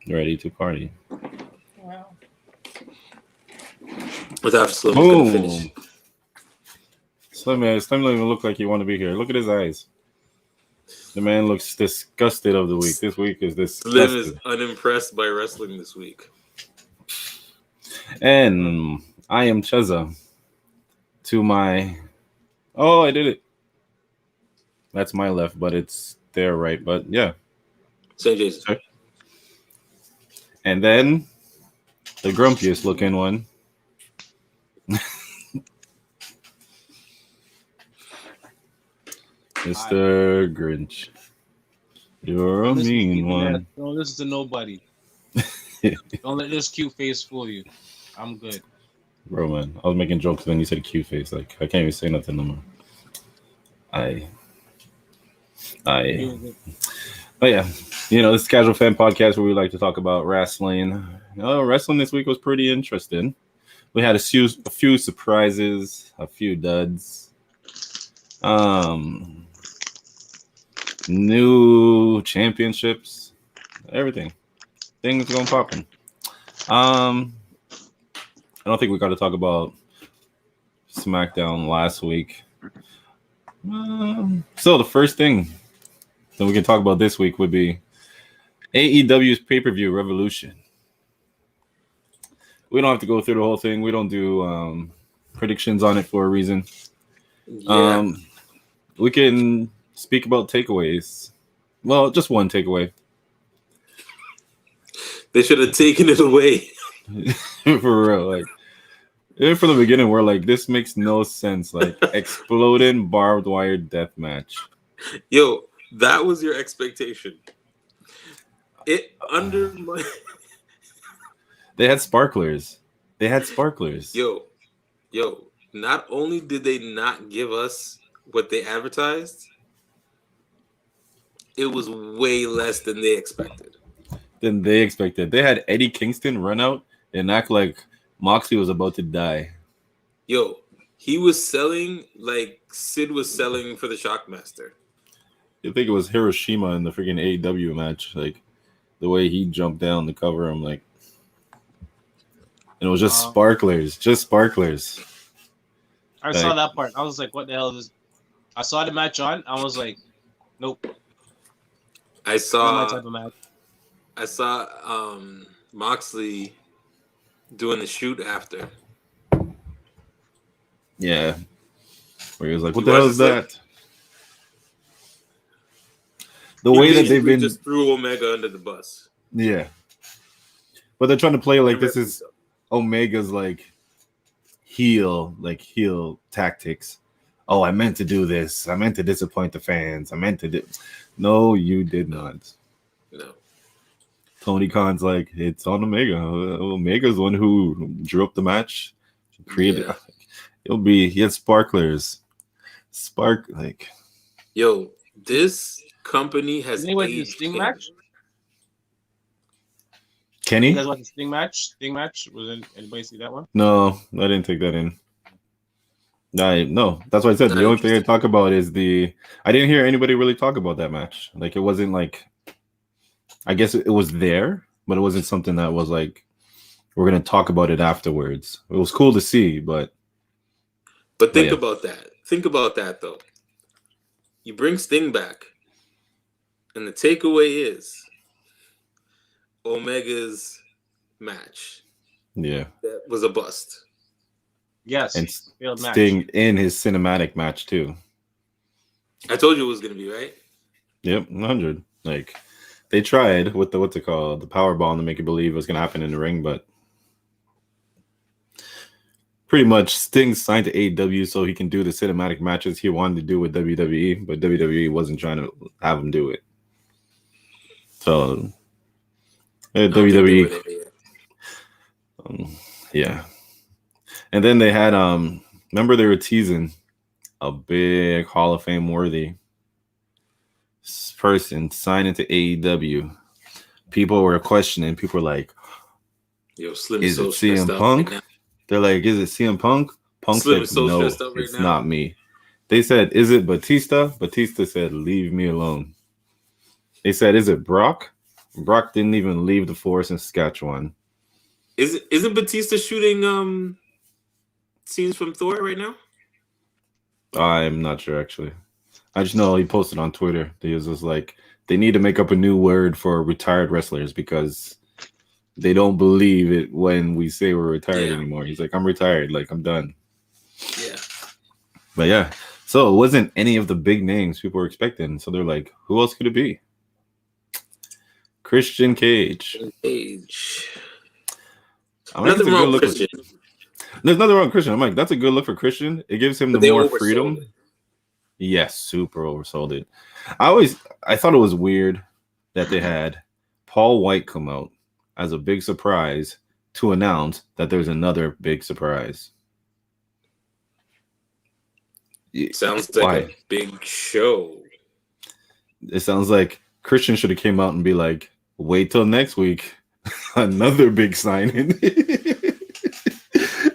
ready to party. Wow. Without Slim's gonna finish. Boom. Slim don't even look like you want to be here. Look at his eyes. The man looks disgusted of the week. This week is Slim is disgusted. unimpressed by wrestling this week. And I am Cheza. To my... Oh, I did it. That's my left, but it's their right. But yeah. St. Jason. Sorry. And then the grumpiest looking one. Mr. Grinch. You're a mean one. Don't listen to nobody. Don't let this cute face fool you. I'm good. Bro, man. I was making jokes when you said cute face. Like, I can't even say nothing no more. But yeah, this is Casual Fan Podcast where we like to talk about wrestling. Wrestling this week was pretty interesting. We had a few surprises, a few duds. New championships, everything. Things going popping. I don't think we got to talk about SmackDown last week. So the first thing that we can talk about this week would be AEW's pay-per-view Revolution. We don't have to go through the whole thing. We don't do predictions on it for a reason. Yeah. We can speak about takeaways. Well, just one takeaway. They should have taken it away. For real, like even from the beginning, we're like, this makes no sense. Like exploding barbed wire death match. Yo, that was your expectation. It under my They had sparklers. Yo. Not only did they not give us what they advertised, it was way less than they expected. They had Eddie Kingston run out and act like Moxley was about to die. Yo, he was selling like Sid was selling for the Shockmaster. I think it was Hiroshima in the freaking AEW match. Like the way he jumped down to cover him, like, and it was just sparklers. I saw that part. I was like, what the hell is this? I saw the match on. I was like, nope. I saw Not my type of match. I saw Moxley doing the shoot after. Yeah. Where he was like, what You the hell watched is the that? The way that they've been just threw Omega under the bus. Yeah. But they're trying to play like this is Omega's like heel tactics. Oh, I meant to do this. I meant to disappoint the fans. No, you did not. No. Tony Khan's like, it's on Omega. Omega's the one who drew up the match. Created he had sparklers. Yo, this company has the Sting match? Kenny? You guys watch the Sting match? Anybody see that one? No, I didn't take that in. No, that's what I said. The only thing I talk about is I didn't hear anybody really talk about that match. Like, it wasn't like, I guess it was there, but it wasn't something that was like, we're going to talk about it afterwards. It was cool to see, but think about that. Think about that, though. You bring Sting back, and the takeaway is Omega's match. Yeah. That was a bust. Yes. And Sting in his cinematic match, too. I told you it was going to be, right? Yep, 100. Like, they tried with the power bomb to make you believe it was going to happen in the ring, but pretty much Sting signed to AEW so he can do the cinematic matches he wanted to do with WWE, but WWE wasn't trying to have him do it. So, WWE, yeah. And then they had, remember they were teasing a big Hall of Fame worthy person signing to AEW. People were questioning. People were like, "Yo, Slim is it CM Punk?" Right, they're like, "Is it CM Punk?" Punk said, "No, it's not me." They said, "Is it Batista?" Batista said, "Leave me alone." They said, "Is it Brock?" Brock didn't even leave the force in Saskatchewan. Isn't Batista shooting scenes from Thor right now? I'm not sure actually. I just know he posted on Twitter. He was just like, they need to make up a new word for retired wrestlers because they don't believe it when we say we're retired anymore. He's like, I'm retired, like I'm done. Yeah. But yeah, so it wasn't any of the big names people were expecting. So they're like, who else could it be? Christian Cage. Nothing wrong with Christian. There's nothing wrong with Christian. I'm like, that's a good look for Christian. It gives him the more freedom. Yes, super oversold it. I thought it was weird that they had Paul White come out as a big surprise to announce that there's another big surprise. Sounds like a big show. It sounds like Christian should have came out and be like, wait till next week. Another big signing.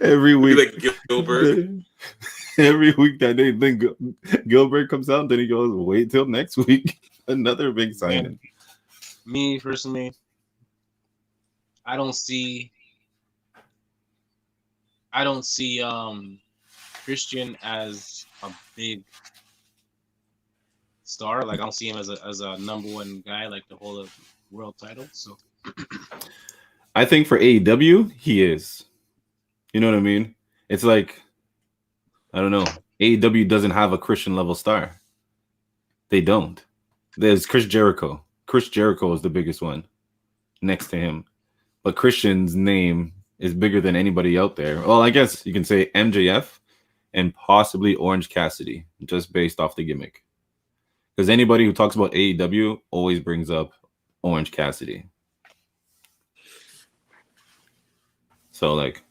Every week. Like Gilbert. Every week that day, then Gilbert comes out, then he goes, wait till next week. Another big signing. Me, personally, I don't see Christian as a big star. Like I don't see him as a number one guy, like to hold a world title. So I think for AEW, he is. You know what I mean? It's like, I don't know. AEW doesn't have a Christian level star. They don't. There's Chris Jericho. Chris Jericho is the biggest one next to him. But Christian's name is bigger than anybody out there. Well, I guess you can say MJF and possibly Orange Cassidy, just based off the gimmick. Because anybody who talks about AEW always brings up Orange Cassidy. So, like,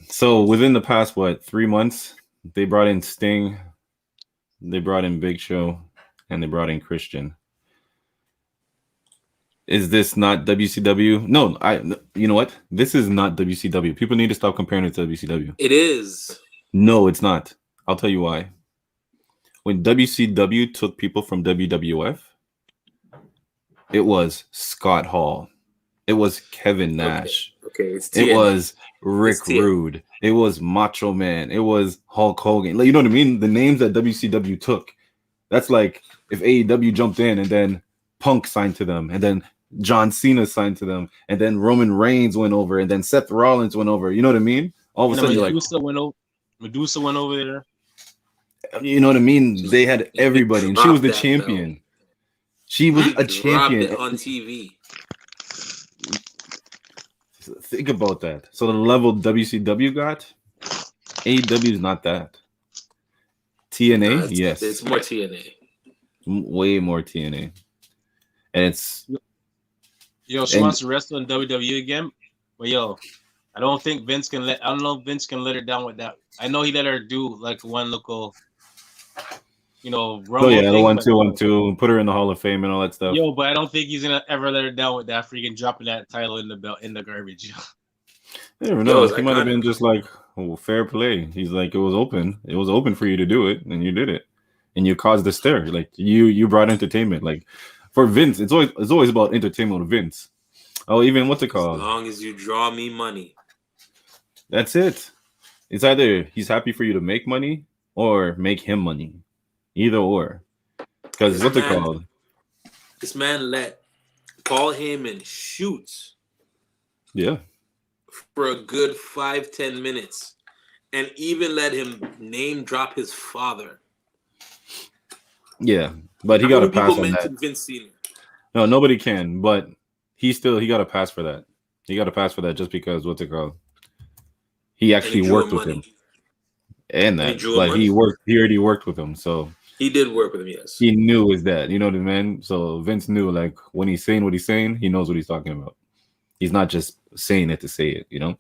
so within the past, 3 months, they brought in Sting, they brought in Big Show, and they brought in Christian. Is this not WCW? No, you know what? This is not WCW. People need to stop comparing it to WCW. It is. No, it's not. I'll tell you why. When WCW took people from WWF, it was Scott Hall. It was Kevin Nash. Okay. It was Rick Rude. It was Macho Man. It was Hulk Hogan. Like, you know what I mean? The names that WCW took. That's like if AEW jumped in and then Punk signed to them, and then John Cena signed to them, and then Roman Reigns went over, and then Seth Rollins went over. You know what I mean? All of a sudden, you're like, Medusa went over there. You know what I mean? They had everybody, and she was the champion. Though. She was a champion on TV. Think about that. So the level WCW got, AEW is not that. TNA, yes, it's more TNA. Way more TNA, and it's. Yo, she wants to wrestle in WWE again, but yo, I don't think Vince can let. I don't know if Vince can let her down with that. I know he let her do like one local, Rumble. Oh yeah, the 1-2-1-2, put her in the Hall of Fame and all that stuff. Yo, but I don't think he's gonna ever let her down with that freaking dropping that title in the garbage. You never know. He might have been just like, fair play. He's like, it was open. It was open for you to do it, and you did it, and you caused the stir. Like you brought entertainment. Like for Vince, it's always about entertainment with Vince. Oh, even what's it called? As long as you draw me money. That's it. It's either he's happy for you to make money or make him money. Either or. Because what's it called? This man let Paul Heyman shoot. Yeah. For a good 5-10 minutes. And even let him name drop his father. Yeah. But he got a pass on that. Vince Senior. No, nobody can. But he got a pass for that. He got a pass for that just because what's it called? He actually worked with him. And that. But he already worked with him. So he did work with him, yes. He knew his dad. You know what I mean? So Vince knew, like, when he's saying what he's saying, he knows what he's talking about. He's not just saying it to say it, you know?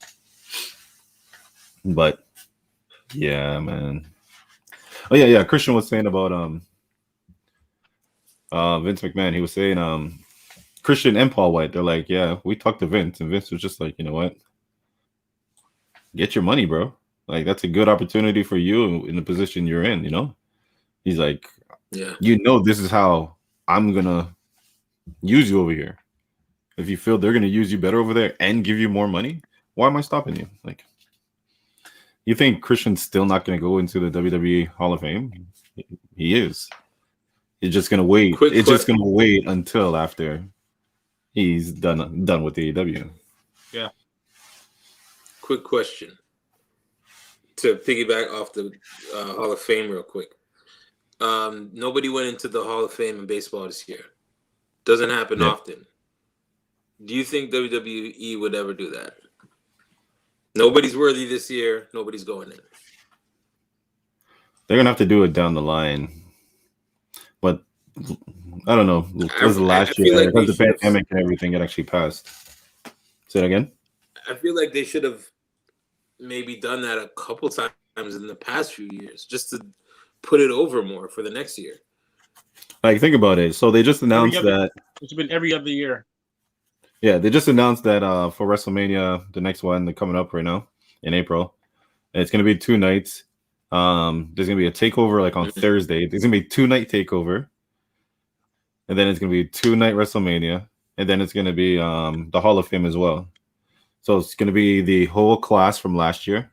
But, yeah, man. Oh, yeah. Christian was saying about Vince McMahon. He was saying Christian and Paul White, they're like, yeah, we talked to Vince. And Vince was just like, you know what? Get your money, bro. Like, that's a good opportunity for you in the position you're in, you know? He's like, Yeah. You know this is how I'm gonna use you over here. If you feel they're gonna use you better over there and give you more money, why am I stopping you? Like, you think Christian's still not gonna go into the WWE Hall of Fame? He is. He's just gonna wait. It's just gonna wait until after he's done with AEW. Yeah. Quick question to piggyback off the Hall of Fame real quick. Nobody went into the Hall of Fame in baseball this year. Doesn't happen often. Do you think WWE would ever do that? Nobody's worthy this year. Nobody's going in. They're gonna have to do it down the line, but I don't know. It was last year because the pandemic and everything. It actually passed. Say it again. I feel like they should have maybe done that a couple times in the past few years, just to put it over more for the next year. Like, think about it. So they just announced that it's been every other year. Yeah, they just announced that for WrestleMania, the next one, they're coming up right now in April. And it's gonna be 2 nights. There's gonna be a takeover like on Thursday. There's gonna be 2-night takeover, and then it's gonna be 2-night WrestleMania, and then it's gonna be the Hall of Fame as well. So it's gonna be the whole class from last year.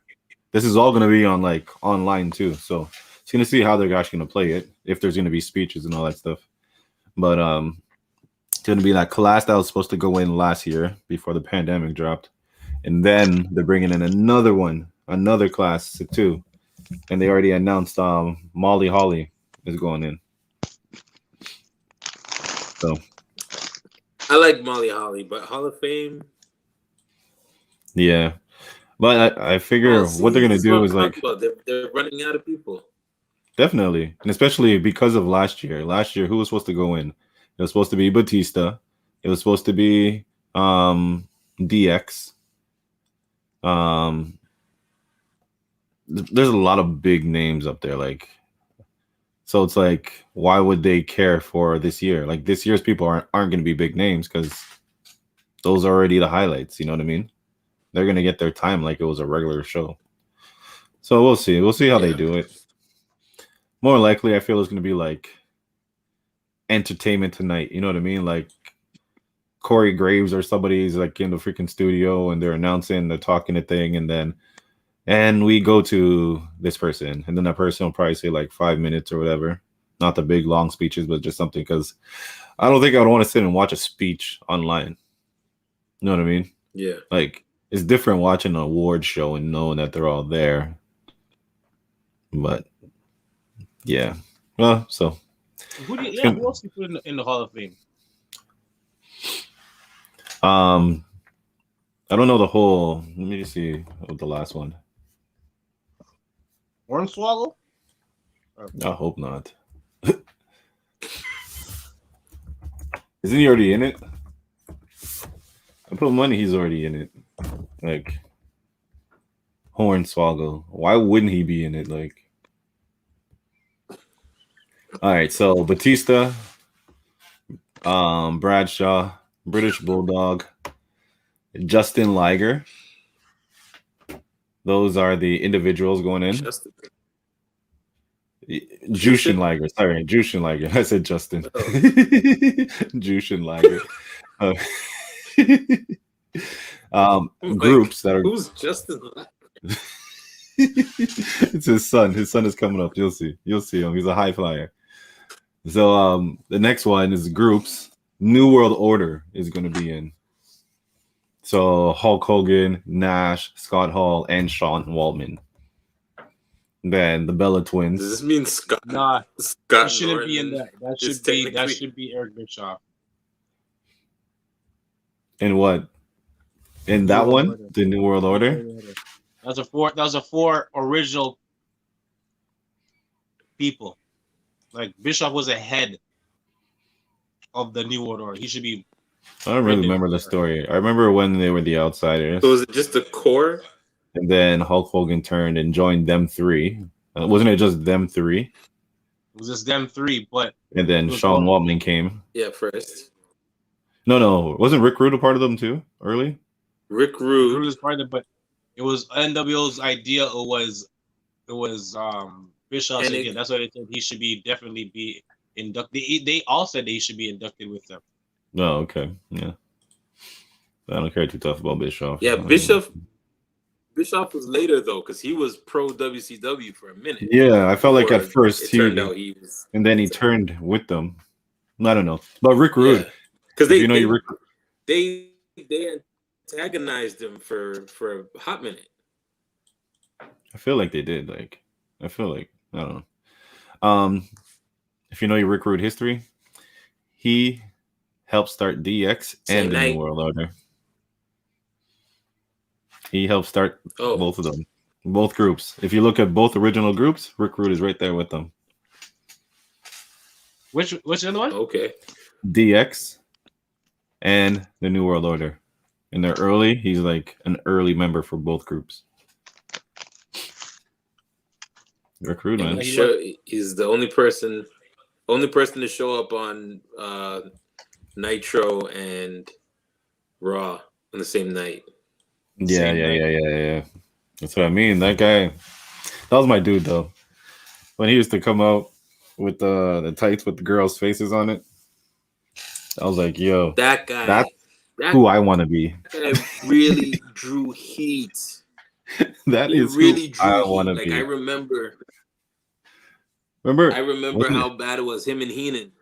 This is all gonna be on like online too. So it's gonna see how they're actually gonna play it, if there's gonna be speeches and all that stuff. But it's gonna be that class that was supposed to go in last year before the pandemic dropped, and then they're bringing in another class too. And they already announced Molly Holly is going in. So I like Molly Holly, but Hall of Fame. Yeah, but I figure what they're gonna do is like they're running out of people. Definitely, and especially because of last year. Last year, who was supposed to go in? It was supposed to be Batista. It was supposed to be DX. There's a lot of big names up there. Like, so it's like, why would they care for this year? Like, this year's people aren't going to be big names because those are already the highlights. You know what I mean? They're going to get their time like it was a regular show. So we'll see. We'll see how they do it. More likely, I feel it's going to be like Entertainment Tonight. You know what I mean? Like Corey Graves or somebody's like in the freaking studio and they're announcing, they're talking a thing, and we go to this person, and then that person will probably say like 5 minutes or whatever. Not the big long speeches, but just something, because I don't think I would want to sit and watch a speech online. You know what I mean? Yeah. Like, it's different watching an award show and knowing that they're all there. But yeah. Well, so who else do you put in the Hall of Fame? I don't know the whole. Let me just see what the last one. Hornswoggle? I hope not. Isn't he already in it? I put money he's already in it. Like Hornswoggle. Why wouldn't he be in it? Like, all right, so Batista, Bradshaw, British Bulldog, Justin Liger. Those are the individuals going in. Jushin Liger. Sorry, Jushin Liger. I said Justin. Oh. Jushin Liger. Groups that are. Who's Justin Liger? It's his son. His son is coming up. You'll see. You'll see him. He's a high flyer. So the next one is groups. New World Order is going to be in. So Hulk Hogan, Nash, Scott Hall, and Sean Waltman. Then the Bella Twins. Does this mean Scott? Nah, Scott shouldn't be in that. That should be Eric Bischoff. In what? In that one, Order. The New World Order. That was a four original people. Like Bischoff was ahead of the New World Order. He should be. I don't really remember the story. I remember when they were the Outsiders. So was it just the core? And then Hulk Hogan turned and joined them three. Wasn't it just them three? It was just them three, but. And then Sean Waltman came. Yeah, first. No. Wasn't Rick Rude a part of them too, early? Rick Rude was part of it, but it was NWO's idea. It was Bischoff. Again, that's why they said he should be definitely be inducted. They all said they should be inducted with them. Oh, okay. Yeah. I don't care too tough about Bischoff. Yeah, Bischoff was later though, because he was pro WCW for a minute. Yeah, I felt like at first it turned out he was, and then he turned with them. I don't know, but Rick Rude, because Rick, they antagonized him for a hot minute. I feel like they did. Like, I don't know. If you know your Rick Rude history, he helped start DX and the New World Order. He helped start both of them, both groups. If you look at both original groups, Rick Rude is right there with them. Which other one? Okay. DX and the New World Order. And they're early. He's like an early member for both groups. Rick Rude, man. He's the only person to show up on Nitro and Raw on the same night. Yeah. That's what I mean. That guy, that was my dude though. When he used to come out with the tights with the girls' faces on it, I was like, yo, that guy, that's who I want to be. That guy really drew heat. That is really who I want to be. I remember how bad it was, him and Heenan.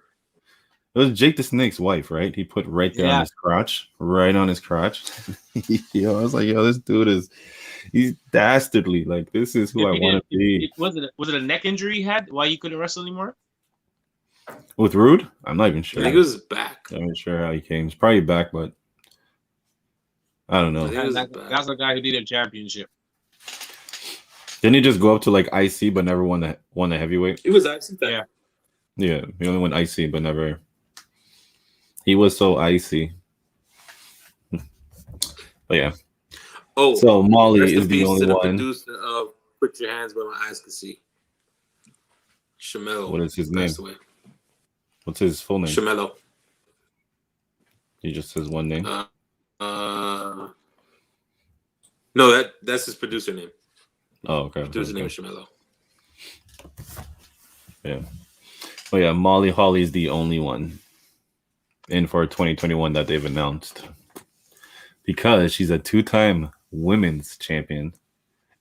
It was Jake the Snake's wife, right? He put right there on his crotch, right on his crotch. I was like, yo, this dude he's dastardly. Like, this is who I want to be. Was it a neck injury he had? Why he couldn't wrestle anymore? With Rude? I'm not even sure. I think it was back. I'm not sure how he came. It's probably back, but I don't know. That's the guy who did a championship. Didn't he just go up to like IC but never won the heavyweight? It was IC. Yeah, he only won IC but never. He was so icy. But yeah. Oh, so Molly is the only one. Producer of Put Your Hands Where My Eyes Can See. Shamelo. What is his name? What's his full name? Shamelo. He just says one name. No, that's his producer name. Oh, okay. Producer name is Shamelo. Yeah. Oh yeah, Molly Holly is the only one in for 2021 that they've announced, because she's a 2-time women's champion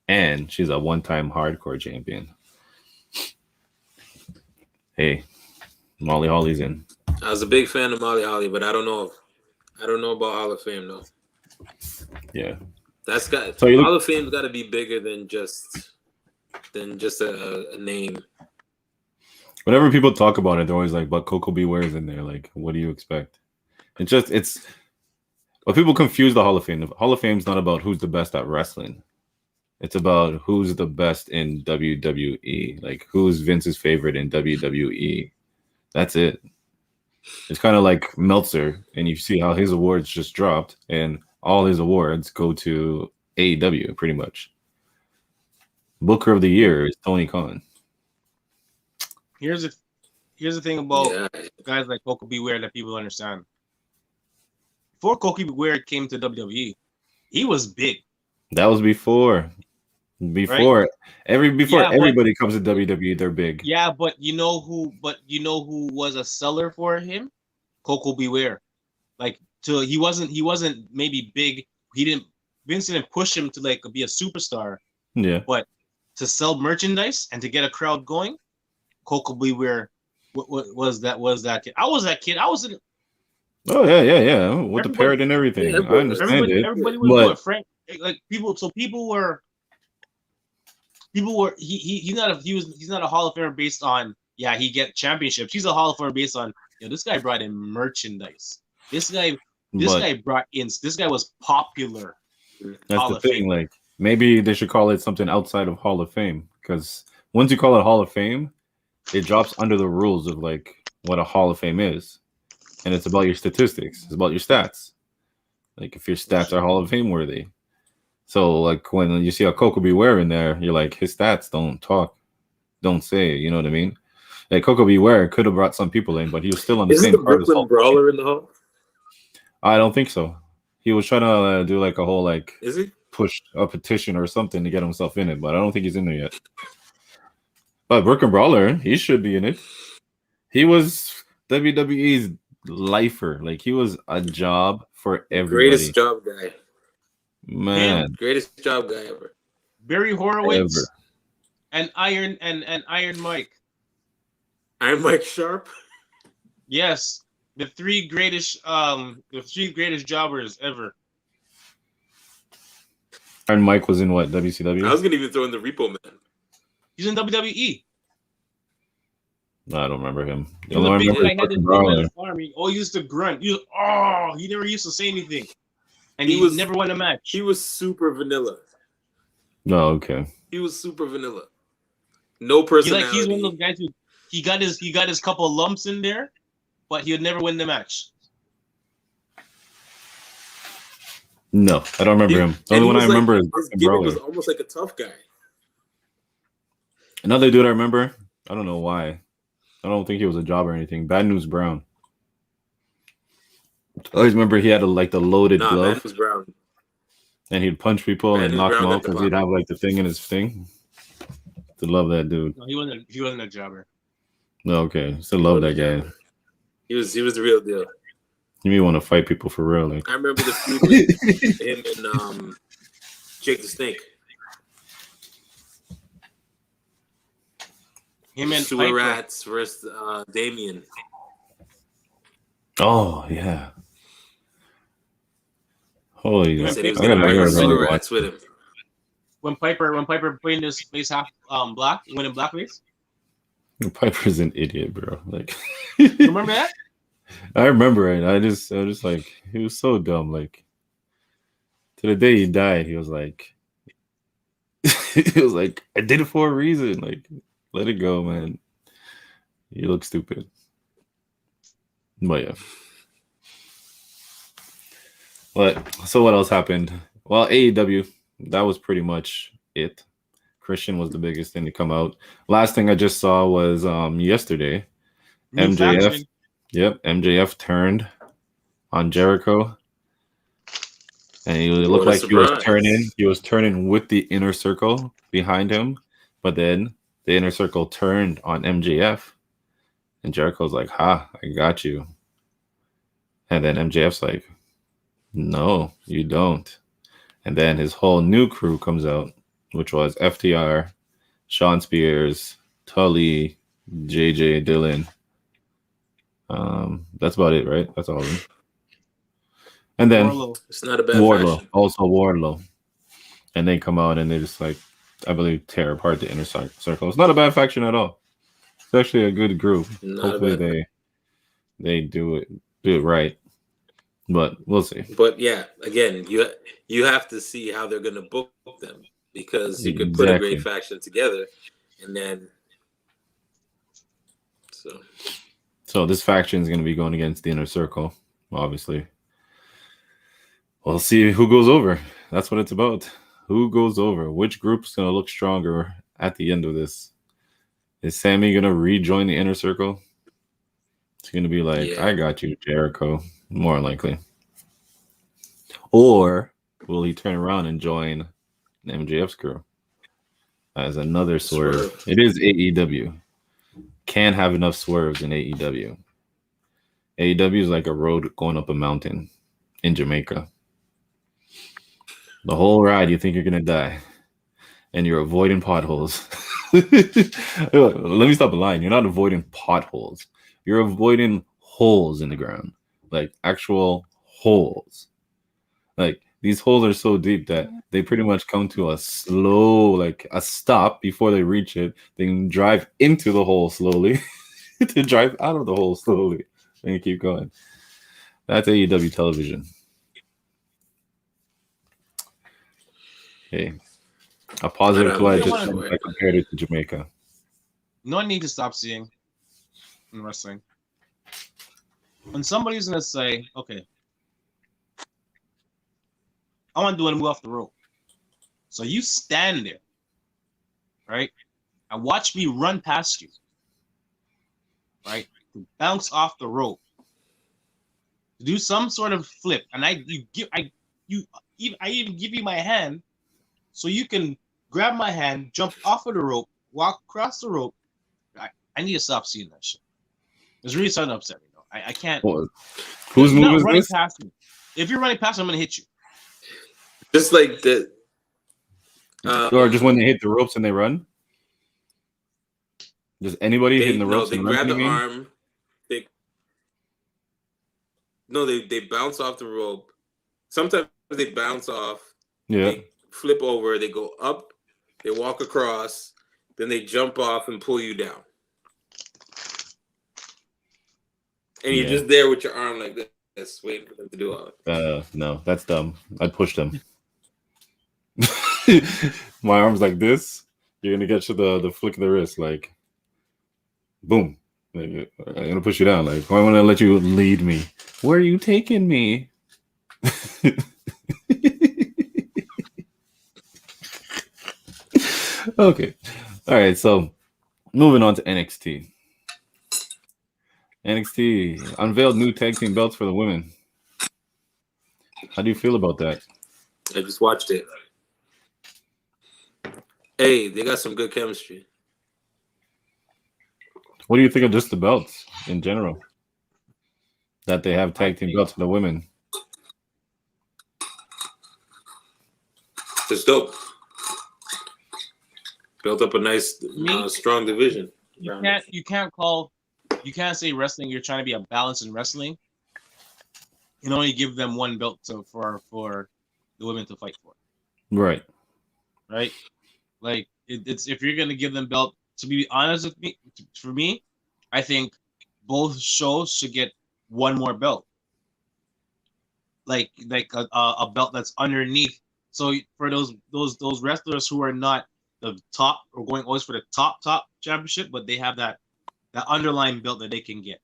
and she's a 1-time hardcore champion. Hey, Molly Holly's in. I was a big fan of Molly Holly, but I don't know about Hall of Fame though. Yeah, Hall of Fame's got to be bigger than just a name. Whenever people talk about it, they're always like, but Coco Beware is in there. Like, what do you expect? But people confuse the Hall of Fame. The Hall of Fame's not about who's the best at wrestling. It's about who's the best in WWE. Like, who's Vince's favorite in WWE. That's it. It's kind of like Meltzer, and you see how his awards just dropped, and all his awards go to AEW, pretty much. Booker of the Year is Tony Khan. Here's the thing about guys like Coco Beware that people understand. Before Coco Beware came to WWE, he was big. That was before right? Everybody comes to WWE, they're big. Yeah, but you know who was a seller for him? Coco Beware. He wasn't maybe big. Vince didn't push him to like be a superstar. Yeah. But to sell merchandise and to get a crowd going, Coco Beware was that kid. I was that kid. I was in. Oh yeah. With the parrot and everything. I understand it. Everybody was Frank. Like people. So people were. He's not a Hall of Famer based on he get championships. He's a Hall of Famer based on this guy brought in merchandise. This guy was popular. That's the thing. Like, maybe they should call it something outside of Hall of Fame, because once you call it Hall of Fame, it drops under the rules of like what a Hall of Fame is, and it's about your statistics. It's about your stats. Like, if your stats are Hall of Fame worthy. So like when you see a Coco Beware in there, you're like, his stats don't talk, don't say. You know what I mean? Like, Coco Beware could have brought some people in, but he was still on the same part as Brooklyn Brawler in the Hall. I don't think so. He was trying to do like a whole like is he push a petition or something to get himself in it, but I don't think he's in there yet. But Brooklyn Brawler, he should be in it. He was WWE's lifer. Like he was a job for everybody. Greatest job guy. Man, Greatest job guy ever. Barry Horowitz ever. and Iron Mike. Iron Mike Sharp. Yes, the three greatest jobbers ever. And Mike was in what, I WCW? was gonna even throw in the Repo Man. He's in WWE. No, I don't remember him. He was a big guy, had his name on Brawler. his arm. He used to grunt. He never used to say anything. And He he was- never won a match. He was super vanilla. No, okay. He was super vanilla. No personality. He's one of those guys who he got his couple lumps in there, but he would never win the match. No, I don't remember him. The And only one he I was remember like, is his fucking gimmick Brawler. was almost like a tough guy. Another dude I remember, I don't know why. I don't think he was a job or anything. Bad News Brown. I always remember he had the loaded Nah, glove, man, was Brown. and he'd punch people Bad and News knock them Brown out got the because he'd have like the thing in his thing. To love that dude. No, he wasn't a jobber. No, okay. Still love that guy. He was the real deal. You may want to fight people for real. Like. I remember the feud with him and Jake the Snake. Him and Sewer Piper. Rats versus Damien. Oh yeah. Holy! He I Said he was gotta gonna hear bring about Sewer it. Rats with him. When Piper painted his face half black, he went in blackface. Piper's an idiot, bro. Like, You remember that? I remember it. I was just like, he was so dumb. Like, to the day he died, he was like, I did it for a reason. Like, let it go, man. You look stupid. But yeah. So what else happened? Well, AEW, that was pretty much it. Christian was the biggest thing to come out. Last thing I just saw was yesterday. New MJF. faction. Yep, MJF turned on Jericho. And it looked What a like he was surprise. turning. He was turning with the inner circle behind him. But then the inner circle turned on MJF. And Jericho's like, ha, I got you. And then MJF's like, no, you don't. And then his whole new crew comes out, which was FTR, Sean Spears, Tully, JJ Dillon. That's about it, right? That's all of them. And then Wardlow. It's not a bad Wardlow, faction. also Wardlow. And they come out and they just like, I believe, tear apart the inner circle. It's not a bad faction at all. It's actually a good group. Not a Hopefully bad they do it right. But we'll see. But yeah, again, you have to see how they're gonna book them, because you could put a great Exactly. faction together and then So this faction is going to be going against the inner circle, obviously. We'll see who goes over. That's what it's about. Who goes over? Which group's going to look stronger at the end of this? Is Sammy going to rejoin the inner circle? It's going to be like, Yeah. I got you, Jericho. More likely. Or will he turn around and join MJF's crew as another swerve? It is AEW. Can't have enough swerves in AEW. AEW is like a road going up a mountain in Jamaica. The whole ride, you think you're gonna die, and you're avoiding potholes. Let me stop lying. You're not avoiding potholes. You're avoiding holes in the ground, like actual holes. Like these holes are so deep that they pretty much come to a slow, like a stop before they reach it. They can drive into the hole slowly to drive out of the hole slowly and keep going. That's AEW television. Hey, a positive to I just compared it to Jamaica. No one need to stop seeing in wrestling. When somebody's gonna say, okay, I want to do a move off the rope. So you stand there, right? And watch me run past you, right? To bounce off the rope. To do some sort of flip. And I even give you my hand so you can grab my hand, jump off of the rope, walk across the rope. I need to stop seeing that shit. It's really starting to upset me. Though. I can't. Well, whose You're move not is running this? past me. If you're running past me, I'm gonna hit you. Just like the. Or just when they hit the ropes and they run? Does anybody hitting the no, ropes they and run? grab You the mean? arm. They bounce off the rope. Sometimes they bounce off. Yeah. They flip over. They go up. They walk across. Then they jump off and pull you down. And you're just there with your arm like this, waiting for them to do all it. No, that's dumb. I'd push them. My arm's like this. You're gonna get you the flick of the wrist, like boom. Like, I'm gonna push you down. Like, I want to let you lead me. Where are you taking me? Okay. All right. So moving on to NXT. NXT unveiled new tag team belts for the women. How do you feel about that? I just watched it. Hey, they got some good chemistry. What do you think of just the belts in general? That they have tag team belts for the women. It's dope. Built up a nice, strong division. You can't say wrestling. You're trying to be a balance in wrestling. You can only give them one belt for the women to fight for. Right. Like it's if you're gonna give them belt. To be honest with me, for me, I think both shows should get one more belt. Like a belt that's underneath. So for those wrestlers who are not the top or going always for the top championship, but they have that underlying belt that they can get.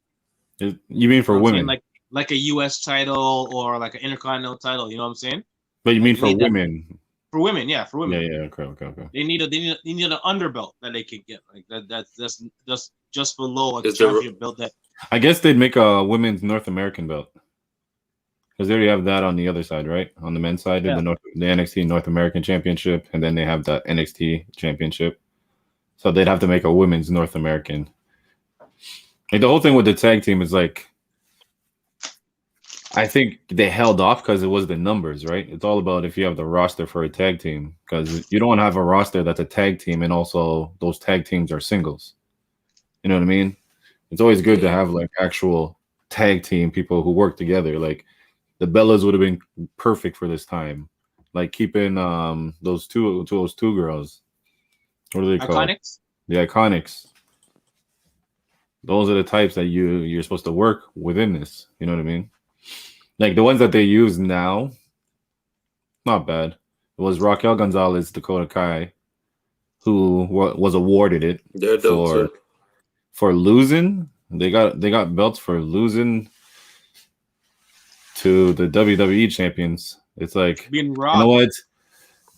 You mean for women? Like a U.S. title or like an Intercontinental title. You know what I'm saying? But you mean for women? For women, yeah, for women. Yeah. Okay. They need an underbelt that they can get like that. That's just below a championship belt. That I guess they'd make a women's North American belt because they already have that on the other side, right? On the men's side, the NXT North American Championship, and then they have the NXT Championship. So they'd have to make a women's North American. Like the whole thing with the tag team is like, I think they held off because it was the numbers, right? It's all about if you have the roster for a tag team, because you don't want to have a roster that's a tag team and also those tag teams are singles. You know what I mean? It's always good to have like actual tag team people who work together. Like the Bellas would have been perfect for this time. Like keeping those two girls. What are they called? Iconics? The Iconics. Those are the types that you're supposed to work within this. You know what I mean? Like the ones that they use now, not bad. It was Raquel Gonzalez, Dakota Kai, who was awarded it for losing. They got belts for losing to the WWE champions. It's like being robbed. You know what?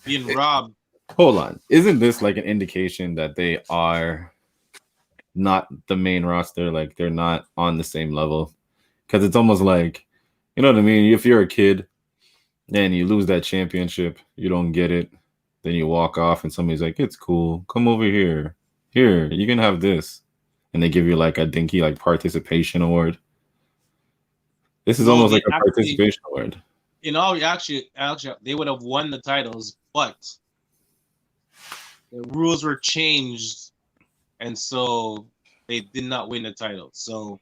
Being robbed. Hold on. Isn't this like an indication that they are not the main roster? Like they're not on the same level? Because it's almost like, you know what I mean? If you're a kid and you lose that championship, you don't get it, then you walk off and somebody's like, it's cool. Come over here. Here, you can have this. And they give you like a dinky like participation award. This is almost like a participation award. You know, actually, they would have won the titles, but the rules were changed, and so they did not win the titles. So,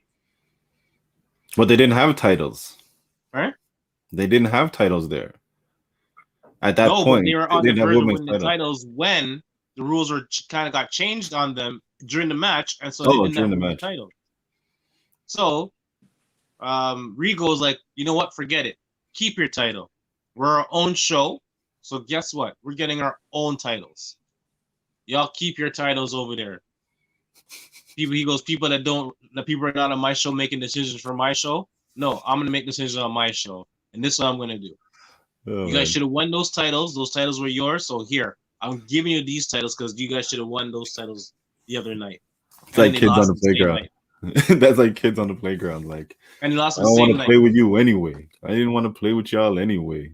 but they didn't have titles. Right? They didn't have titles there. At that point, they were on the verge of winning the titles when the rules were kind of got changed on them during the match, and so they didn't have the title. So, Regal's like, you know what? Forget it. Keep your title. We're our own show, so guess what? We're getting our own titles. Y'all keep your titles over there. He goes, people are not on my show making decisions for my show. No, I'm gonna make decisions on my show, and this is what I'm gonna do. You guys should have won those titles. Those titles were yours. So here, I'm giving you these titles because you guys should have won those titles the other night. It's like kids on the playground. That's like kids on the playground. Like, and lost I don't want to play with you anyway. I didn't want to play with y'all anyway.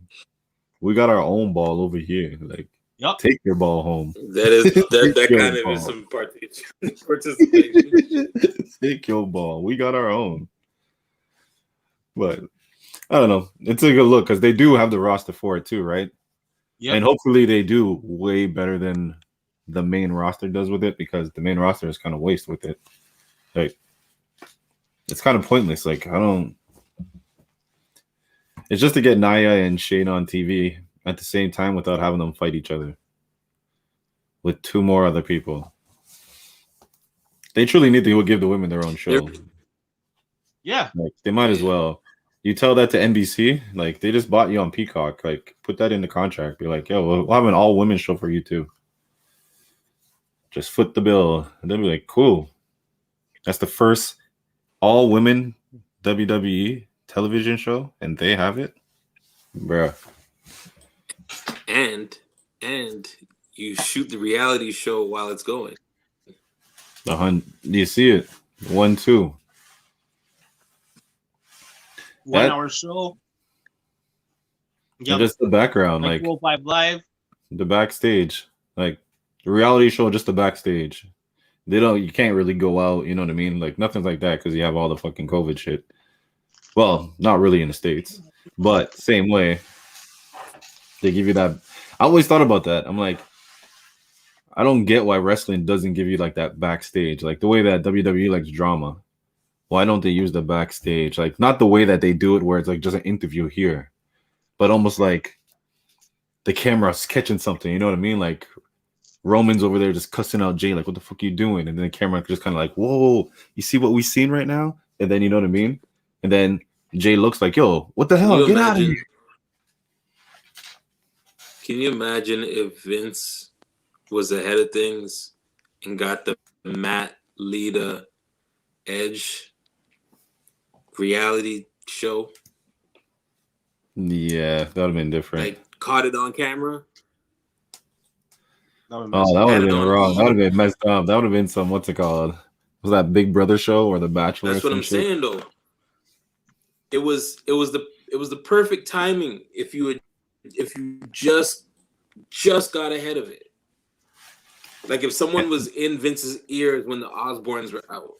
We got our own ball over here. Like, Yup. Take your ball home. That Your kind of ball. is some participation. Take your ball. We got our own. But I don't know. It's a good look because they do have the roster for it too, right? Yep. And hopefully they do way better than the main roster does with it, because the main roster is kind of waste with it. Like, it's kind of pointless. Like, I don't. It's just to get Naya and Shane on TV at the same time without having them fight each other with two more other people. They truly need to give the women their own show. Yeah. Like, they might as well. You tell that to NBC, like, they just bought you on Peacock. Like, put that in the contract. Be like, yo, we'll have an all women show for you too. Just foot the bill. And they'll be like, cool. That's the first all women WWE television show, and they have it, bruh. And you shoot the reality show while it's going. You see it? 1-2. 1 hour show. Yep. Just the background, like 5 Live. The backstage, like the reality show, just the backstage. You can't really go out, you know what I mean? Like, nothing's like that because you have all the fucking COVID shit. Well, not really in the States, but same way. They give you that. I always thought about that. I'm like, I don't get why wrestling doesn't give you like that backstage, like the way that WWE likes drama. Why don't they use the backstage? Like, not the way that they do it where it's like just an interview here, but almost like the camera's catching something, you know what I mean? Like, Roman's over there just cussing out Jay, like, what the fuck are you doing? And then the camera just kind of like, whoa, you see what we've seen right now? And then, you know what I mean? And then Jay looks like, yo, what the hell? Get out of here. Can you imagine if Vince was ahead of things and got the Matt Lita Edge reality show? Yeah, that would have been different. Like, caught it on camera. That would have been wrong. That would have been messed up. That would have been some, what's it called? Was that Big Brother show or The Bachelor? That's what I'm saying, though. It was the perfect timing if you just got ahead of it. Like, if someone was in Vince's ears when the Osbournes were out.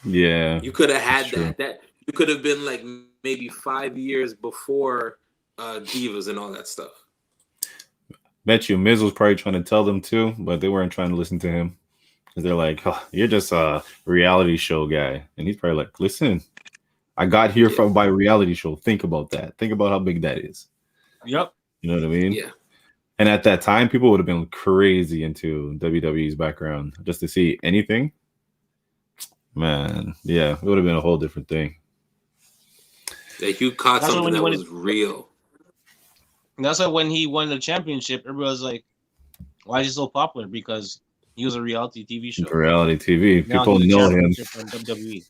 Yeah. You could have had that. That you could have been like maybe 5 years before Divas and all that stuff. Bet you Miz was probably trying to tell them too, but they weren't trying to listen to him. Because they're like, oh, you're just a reality show guy. And he's probably like, listen, I got here by a reality show. Think about that. Think about how big that is. Yep. You know what I mean? Yeah. And at that time, people would have been crazy into WWE's background just to see anything. Man, yeah, it would have been a whole different thing. That you caught something that was real. And that's why when he won the championship, everybody was like, why is he so popular? Because he was a reality TV show. Reality TV. Now people know him. WWE.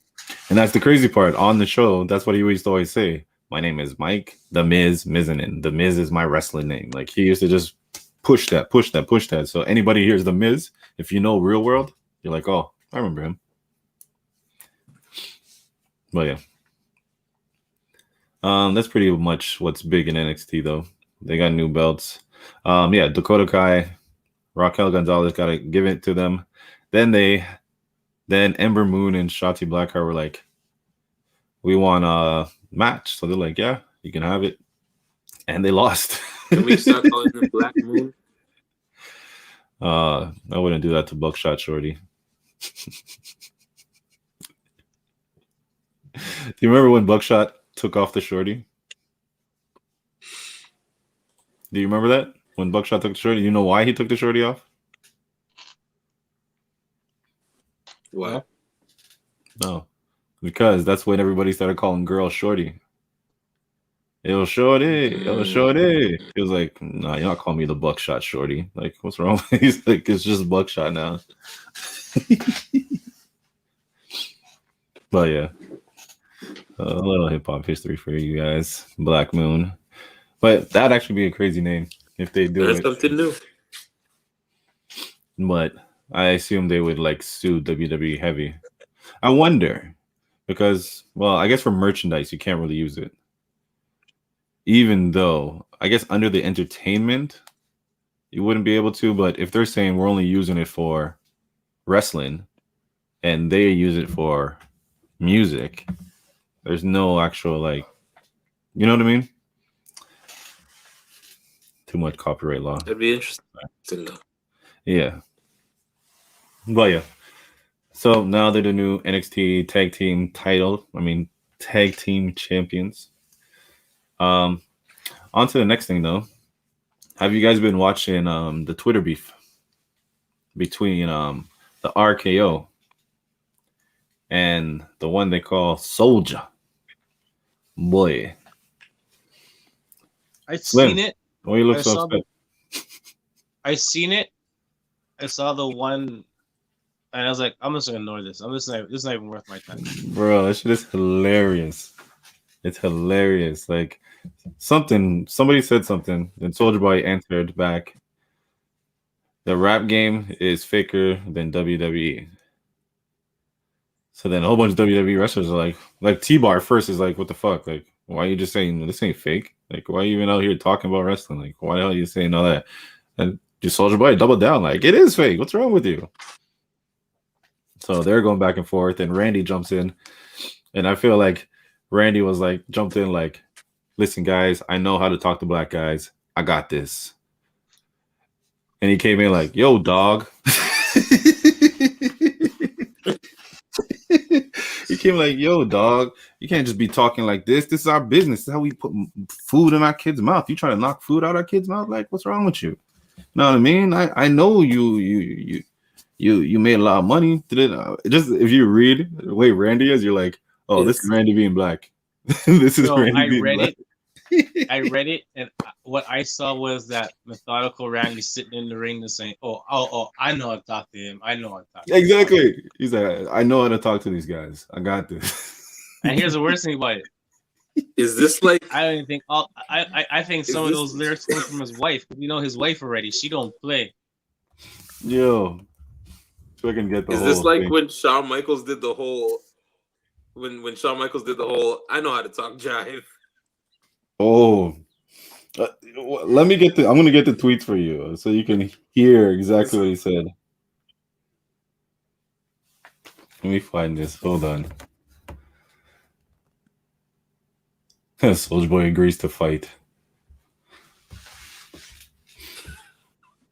And that's the crazy part. On the show, that's what he used to always say. My name is Mike, The Miz, Mizanin. The Miz is my wrestling name. Like, he used to just push that. So anybody hears The Miz, if you know real world, you're like, oh, I remember him. But yeah. That's pretty much what's big in NXT, though. They got new belts. Yeah, Dakota Kai, Raquel Gonzalez got to give it to them. Then Ember Moon and Shotzi Blackheart were like, we want a match. So they're like, yeah, you can have it. And they lost. Can we start calling them Black Moon? I wouldn't do that to Buckshot Shorty. Do you remember when Buckshot took off the shorty? Do you remember that? When Buckshot took the shorty? You know why he took the shorty off? Why? No. Because that's when everybody started calling girls shorty. Yo, shorty. Yo, shorty. He was like, nah, you're not calling me the Buckshot Shorty. Like, what's wrong? He's like, it's just Buckshot now. But yeah. A little hip-hop history for you guys. Black Moon. But that'd actually be a crazy name if they do That's something new. But I assume they would like sue WWE heavy. I wonder, because, well, I guess for merchandise, you can't really use it. Even though, I guess under the entertainment, you wouldn't be able to. But if they're saying we're only using it for wrestling and they use it for music, there's no actual like, you know what I mean? Too much copyright law. That'd be interesting though. Yeah. But yeah. So now they're the new NXT tag team tag team champions. On to the next thing though. Have you guys been watching the Twitter beef between the RKO and the one they call Soulja Boy? I seen it. Why you look so upset? I seen it. I saw the one, and I was like, I'm just gonna ignore this. This is not even worth my time. Bro, that shit is hilarious. It's hilarious. Like somebody said something, and Soulja Boy answered back. The rap game is faker than WWE. So then a whole bunch of WWE wrestlers are like T-Bar first is like, what the fuck? Like, why are you just saying this ain't fake? Like, why are you even out here talking about wrestling? Like, why the hell are you saying all that? And just Soulja Boy double down, like, it is fake. What's wrong with you? So they're going back and forth, and Randy jumps in. And I feel like Randy was like, jumped in like, listen, guys, I know how to talk to black guys. I got this. And he came in like, yo, dog. He came like, yo, dog, you can't just be talking like this. This is our business. This is how we put food in our kids' mouth. You trying to knock food out our kids' mouth? Like, what's wrong with you? You know what I mean? I know you made a lot of money. Just if you read the way Randy is, you're like, oh, this is Randy being black. This is Randy being black. I read it, and what I saw was that methodical Randy sitting in the ring and saying, "Oh, I know how to talk to him. I know how to talk to him." Exactly. He's like, I know how to talk to these guys. I got this. And here's the worst thing about it. Is this like? I don't even think I think some of those lyrics come from his wife. We know his wife already. She don't play. Yo, so I can get the. Is whole this like thing. when Shawn Michaels did the whole? When Shawn Michaels did the whole, I know how to talk jive. Oh, let me get I'm gonna get the tweets for you so you can hear exactly what he said. Let me find this. Hold on. Soulja Boy agrees to fight.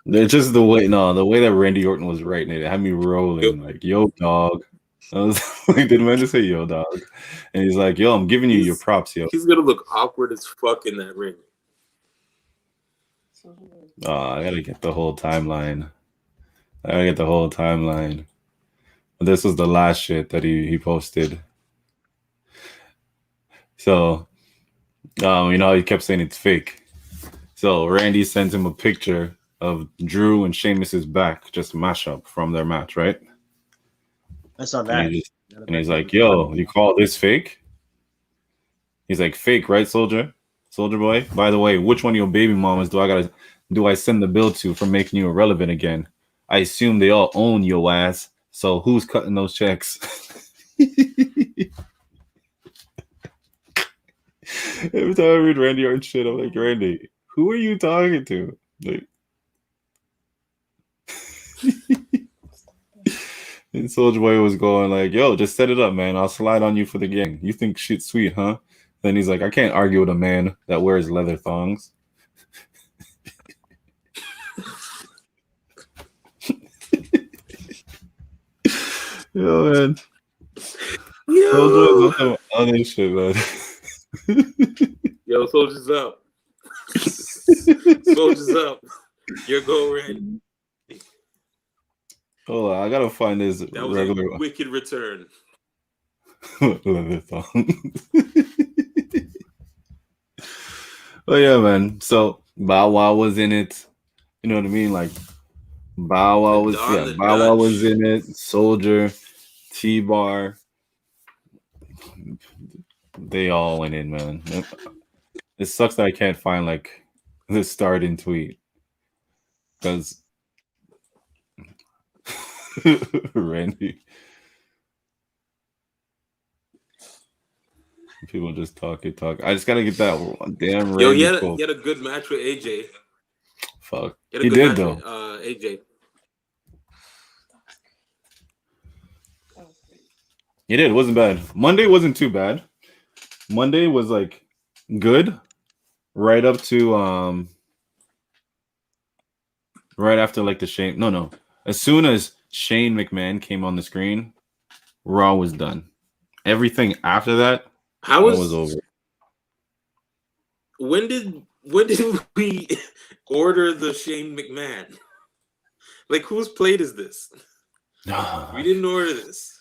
It's just the way that Randy Orton was writing it had me rolling like, yo, dog. I was like, did man just say yo, dog? And he's like, yo, I'm giving you your props, yo. He's gonna look awkward as fuck in that ring. I gotta get the whole timeline. This was the last shit that he posted. So, he kept saying it's fake. So Randy sends him a picture of Drew and Sheamus's back, just a mashup from their match, right? I saw that. And he's like, yo, you call this fake? He's like, fake, right, Soulja Boy? By the way, which one of your baby mamas do I send the bill to for making you irrelevant again? I assume they all own your ass. So who's cutting those checks? Every time I read Randy Orton shit, I'm like, Randy, who are you talking to? Like, and Soulja Boy was going like, yo, just set it up, man. I'll slide on you for the gang. You think shit's sweet, huh? Then he's like, I can't argue with a man that wears leather thongs. Yo, man. Soulja's on some other shit, man. Yo, Soulja's up. Soulja's up. You're going Randy. Hold on, I gotta find this that was regular a wicked return. leather thong. Oh yeah, man. So Bow Wow was in it. You know what I mean? Like Bow Wow was in it. Soulja, T-Bar. They all went in, man. It sucks that I can't find like the starting tweet. Because Randy. People just talk. I just gotta get that damn Randy. Yo, he had a good match with AJ. Fuck. He had a He good did match though. with, AJ. He did. It wasn't bad. Monday wasn't too bad. Monday was like good, right up to right after like the Shane. No. As soon as Shane McMahon came on the screen, Raw was done. Everything after that, How Raw was was over. when did we order the Shane McMahon? Like, whose plate is this? We didn't order this.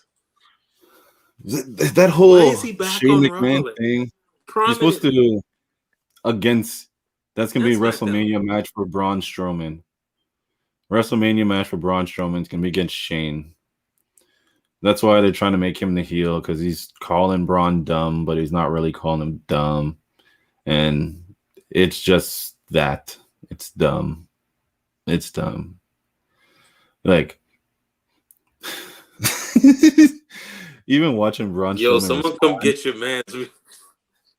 That whole Why is he back Shane on Raw? McMahon Like, thing. You're prominent. supposed to do against. That's gonna be a That's SmackDown. WrestleMania match for Braun Strowman. WrestleMania match for Braun Strowman is gonna be against Shane. That's why they're trying to make him the heel because he's calling Braun dumb, but he's not really calling him dumb. And it's just that. It's dumb. It's dumb. Like even watching Braun Yo, Strowman someone come get your man.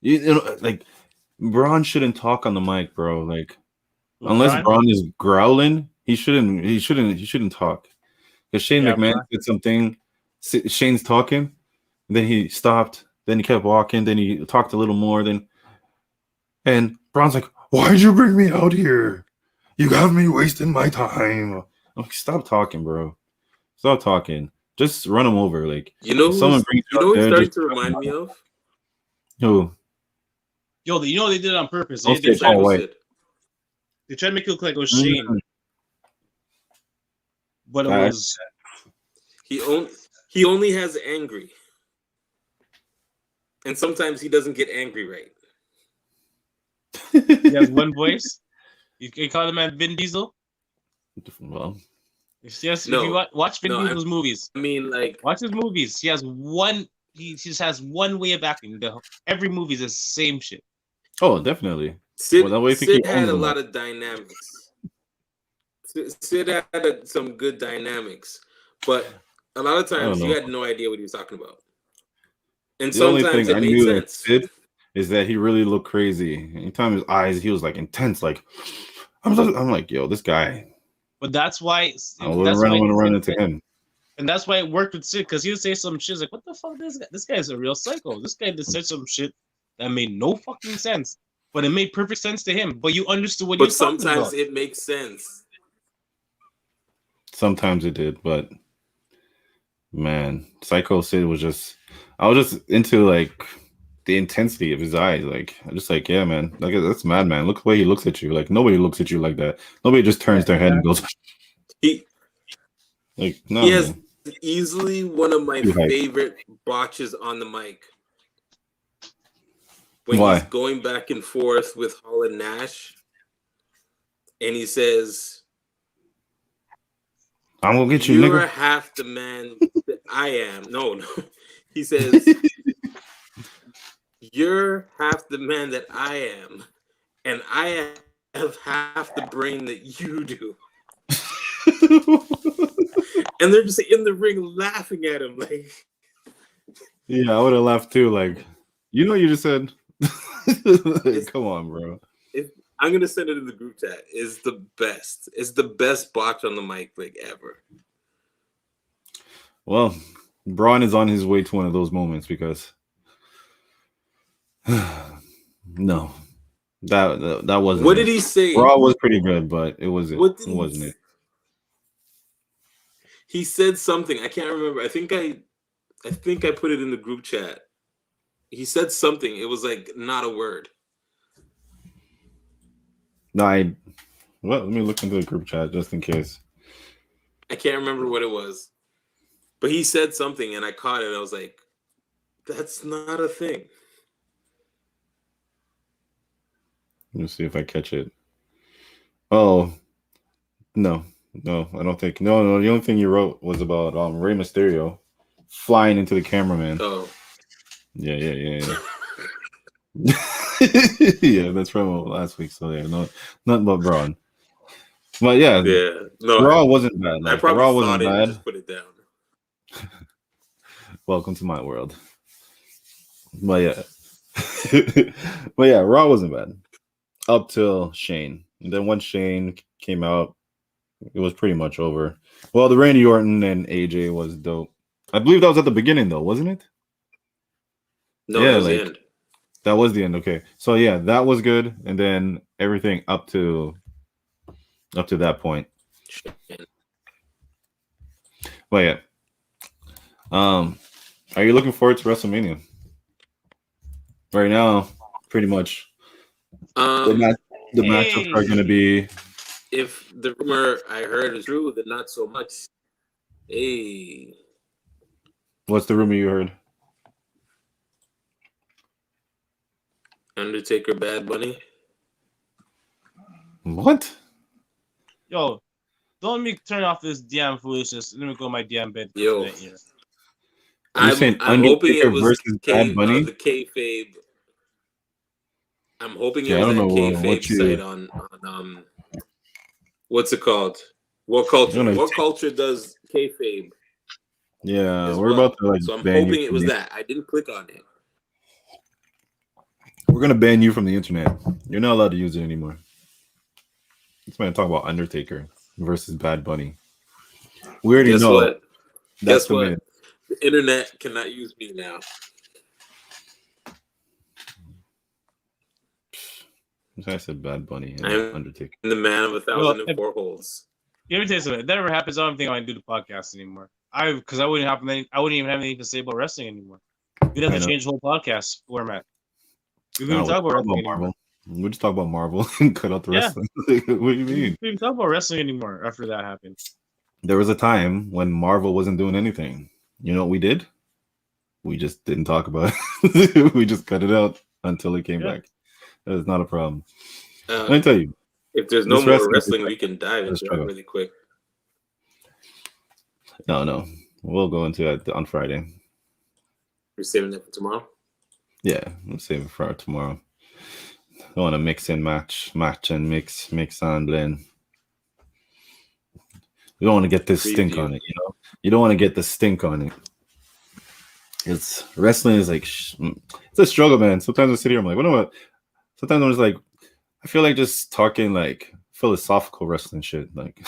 you know, like Braun shouldn't talk on the mic, bro. Like unless Braun? Braun is growling, he shouldn't talk. Because Shane Yeah, McMahon Braun. said something, Shane's talking, then he stopped, then he kept walking, then he talked a little more, and Braun's like, "Why'd you bring me out here? You got me wasting my time." I'm like, "Stop talking, bro. Stop talking. Just run him over." Like, You know if someone who's, brings you you know out who's there, starting just to remind me of? who? Yo, you know they did it on purpose. Don't They say Paul Cyber White. Sid. tried to make it look like it was Shane, but it was He only has angry. And sometimes he doesn't get angry right. he has one voice. You call the man Vin Diesel. Well, Yes, No. if you watch Vin No, Diesel's movies, I mean, like, watch his movies. He has one. He just has one way of acting. Every movie is the same shit. oh, definitely. Sid, Well, that way if you Sid keep had owning a them, lot of dynamics. Sid had some good dynamics, but a lot of I don't times you know. had no idea what he was talking about. And The only sometimes thing it I made knew that sense. Sid is that he really looked crazy. Anytime his eyes, he was like intense. Like I'm like, yo, this guy. But that's why. I wouldn't run into him. And that's why it worked with Sid, because he would say some shit like, "What the fuck? This guy's a real psycho. This guy just said some shit that made no fucking sense, but it made perfect sense to him. But you understood what he But was talking sometimes about." it makes sense. Sometimes it did, but man, Psycho Sid was just. I was just into like the intensity of his eyes. Like I'm just like, yeah, man, like that's madman. Look the way he looks at you. Like nobody looks at you like that. Nobody just turns their head and goes He like, no. he has Man. easily one of my Too hype. favorite botches on the mic. When Why? he's going back and forth with Hall and Nash, and he says, I'm gonna get you, "You're nigga. half the man that I am." No. He says, "You're half the man that I am, and I have half the brain that you do." And they're just in the ring laughing at him, like, Yeah, I would have laughed too. Like, you know, you just said, like, come on, bro. I'm gonna send it in the group chat. It's the best. It's the best botch on the mic like ever. Well, Braun is on his way to one of those moments because no, that wasn't. What did he say? Raw was pretty good, but it wasn't. What did It wasn't it. He said something. I can't remember. I think I put it in the group chat. He said something. It was like not a word. No, well, let me look into the group chat just in case. I can't remember what it was. But he said something and I caught it. I was like, that's not a thing. Let me see if I catch it. Oh, no, I don't think. No. The only thing you wrote was about Rey Mysterio flying into the cameraman. Oh. Yeah. Yeah, that's from last week. So yeah, nothing but Braun. But yeah, No, Raw wasn't bad. I Like, probably Raw thought wasn't it and bad. just put it down. Welcome to my world. But yeah, Raw wasn't bad up till Shane. And then once Shane came out, it was pretty much over. Well, the Randy Orton and AJ was dope. I believe that was at the beginning, though, wasn't it? No, Yeah, that was like- the end. That was the end. Okay, so yeah, that was good, and then everything up to that point. But yeah, are you looking forward to WrestleMania? Right now, pretty much. The matchups are going to be. If the rumor I heard is true, then not so much. Hey, What's the rumor you heard? Undertaker, Bad Bunny. What? Yo, don't let me turn off this damn foolishness. Let me go to my damn bed. Yo. Tonight, yeah. You're saying I'm hoping it Undertaker was versus Bad Bunny? the kayfabe. I'm hoping it Yeah, I was don't that know kayfabe what you- site on what's it called? What culture? I'm gonna What culture does kayfabe? Yeah, as we're well? about to like So I'm ban hoping you it from was the- that. I didn't click on it. We're gonna ban you from the internet. You're not allowed to use it anymore. This man talk about Undertaker versus Bad Bunny. We already Guess know what? that's Guess the what? man. The internet cannot use me now. I said Bad Bunny and I'm- Undertaker. I'm the man of 1,004 holes. Let me tell you something. If that ever happens, I don't think I can do the podcast anymore. Because I wouldn't even have anything to say about wrestling anymore. We'd have I to know. change the whole podcast format. We No, wouldn't talk about wrestling anymore. Marvel. We just talk about Marvel and cut out the Yeah. wrestling. What do you We mean? wouldn't talk about wrestling anymore after that happened. There was a time when Marvel wasn't doing anything. You know what we did? We just didn't talk about it. We just cut it out until it came Yeah. back. That is not a problem. Let me tell you. If there's no This more wrestling- wrestling, we can dive Let's into try it to- really quick. No. We'll go into it on Friday. We're saving that for tomorrow. Yeah, we'll save it for tomorrow. I want to mix and match and mix and blend. You don't want to get this stink Preview. on it, you know? You don't want to get the stink on it. It's wrestling is like it's a struggle, man. Sometimes I sit here, I'm like, what? Sometimes I'm just like, I feel like just talking like philosophical wrestling shit, like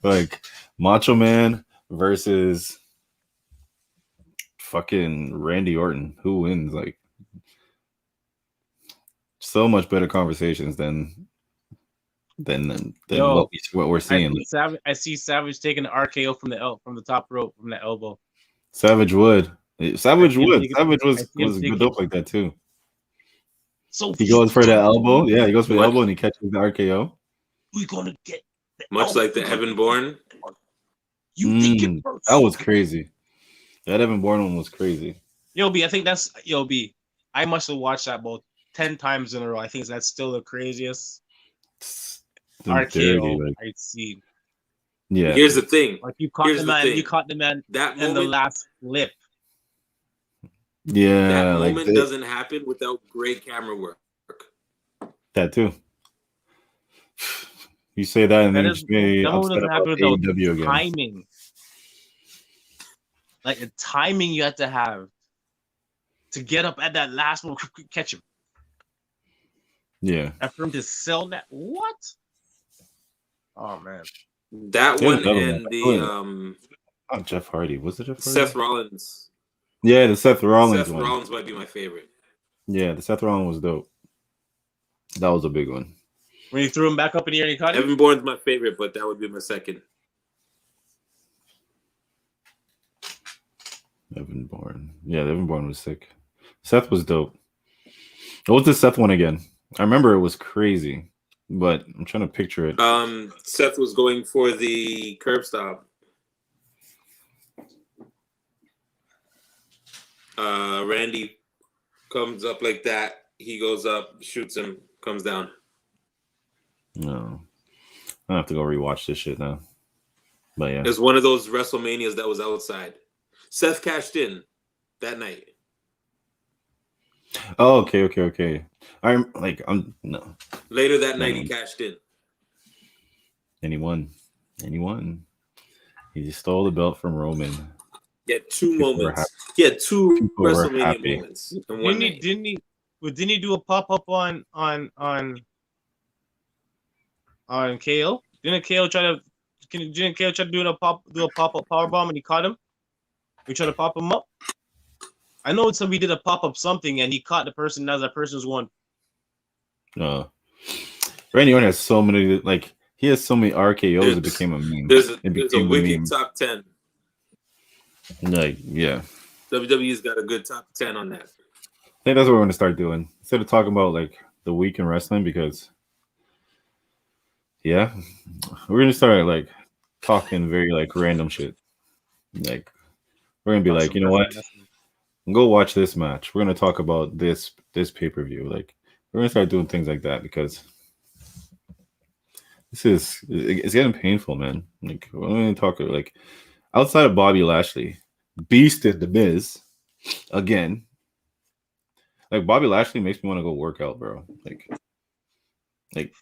like Macho Man versus fucking Randy Orton. Who wins? Like, so much better conversations than Yo, what we're seeing. I see Savage taking the RKO from the top rope from the elbow. Savage would. Savage I see him would. taking- Savage I was see him good taking- dope like that too. So He goes for the elbow. Yeah, he goes for the What? elbow and he catches the RKO. We're gonna get the Much elbow. like the Evan Bourne. You think it first. That was crazy. That Evan Bourne one was crazy. Yo, B, I think that's B. I must have watched that about 10 times in a row. I think that's still the craziest RKO Like, I've seen. yeah. Here's the thing. Like you caught Here's the the man, thing. you caught the man That in the moment, last lip. Yeah, that like moment doesn't happen without great camera work. that too. You say that and That then is- you say that upset doesn't about happen without AEW again. Timing. Like the timing you have to have to get up at that last one, quick, catch him. Yeah. And for him to sell that, what? Oh man. That Here's one another and one. the Oh, Jeff Hardy. Was it Jeff Hardy? Seth Rollins. Yeah, the Seth Rollins Seth one. Rollins might be my favorite. Yeah, the Seth Rollins was dope. That was a big one. When you threw him back up in the air and he caught him? Evan Bourne's my favorite, but that would be my second. Evan Bourne. Yeah, Evan Bourne was sick. Seth was dope. What was the Seth one again? I remember it was crazy, but I'm trying to picture it. Seth was going for the curb stop. Randy comes up like that. He goes up, shoots him, comes down. No. I have to go rewatch this shit now. But yeah. It's one of those WrestleManias that was outside. Seth cashed in that night. Oh, okay. I'm no. Later that night, he cashed in. Anyone. He just stole the belt from Roman. He had two People were moments. He had two People were WrestleMania happy. moments in one night. Didn't he do a pop up on on KO. Didn't KO try to do a pop up power bomb and he caught him? We tried to pop him up. I know somebody did a pop up something and he caught the person as that person's one. Randy Orton has so many, like, he has so many RKOs. It became a meme. There's a wicked top 10. Like, yeah. WWE's got a good top 10 on that. I think that's what we're going to start doing. Instead of talking about, like, the week in wrestling, because, yeah, we're going to start, like, talking very, like, random shit. Like, we're going to be like, you know what? Go watch this match. We're going to talk about this pay-per-view. Like, we're going to start doing things like that because it's getting painful, man. Like, we're going to talk, like, outside of Bobby Lashley, Beast at the Miz, again. Like, Bobby Lashley makes me want to go work out, bro. Like,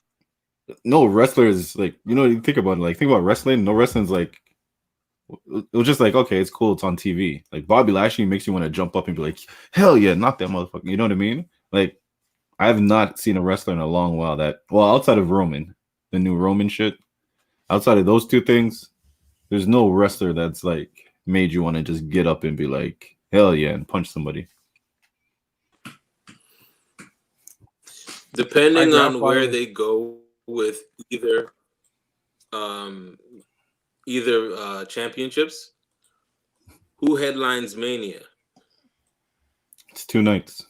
no wrestler is, like, you know, you think about it, like, think about wrestling. No wrestling's, like, it was just like, okay, it's cool, it's on TV. Like, Bobby Lashley makes you want to jump up and be like, hell yeah, not that motherfucker. You know what I mean? Like, I have not seen a wrestler in a long while that, well, outside of Roman, the new Roman shit, outside of those two things, there's no wrestler that's, like, made you want to just get up and be like, hell yeah, and punch somebody. Depending on where they go with either championships, who headlines Mania? It's 2 nights.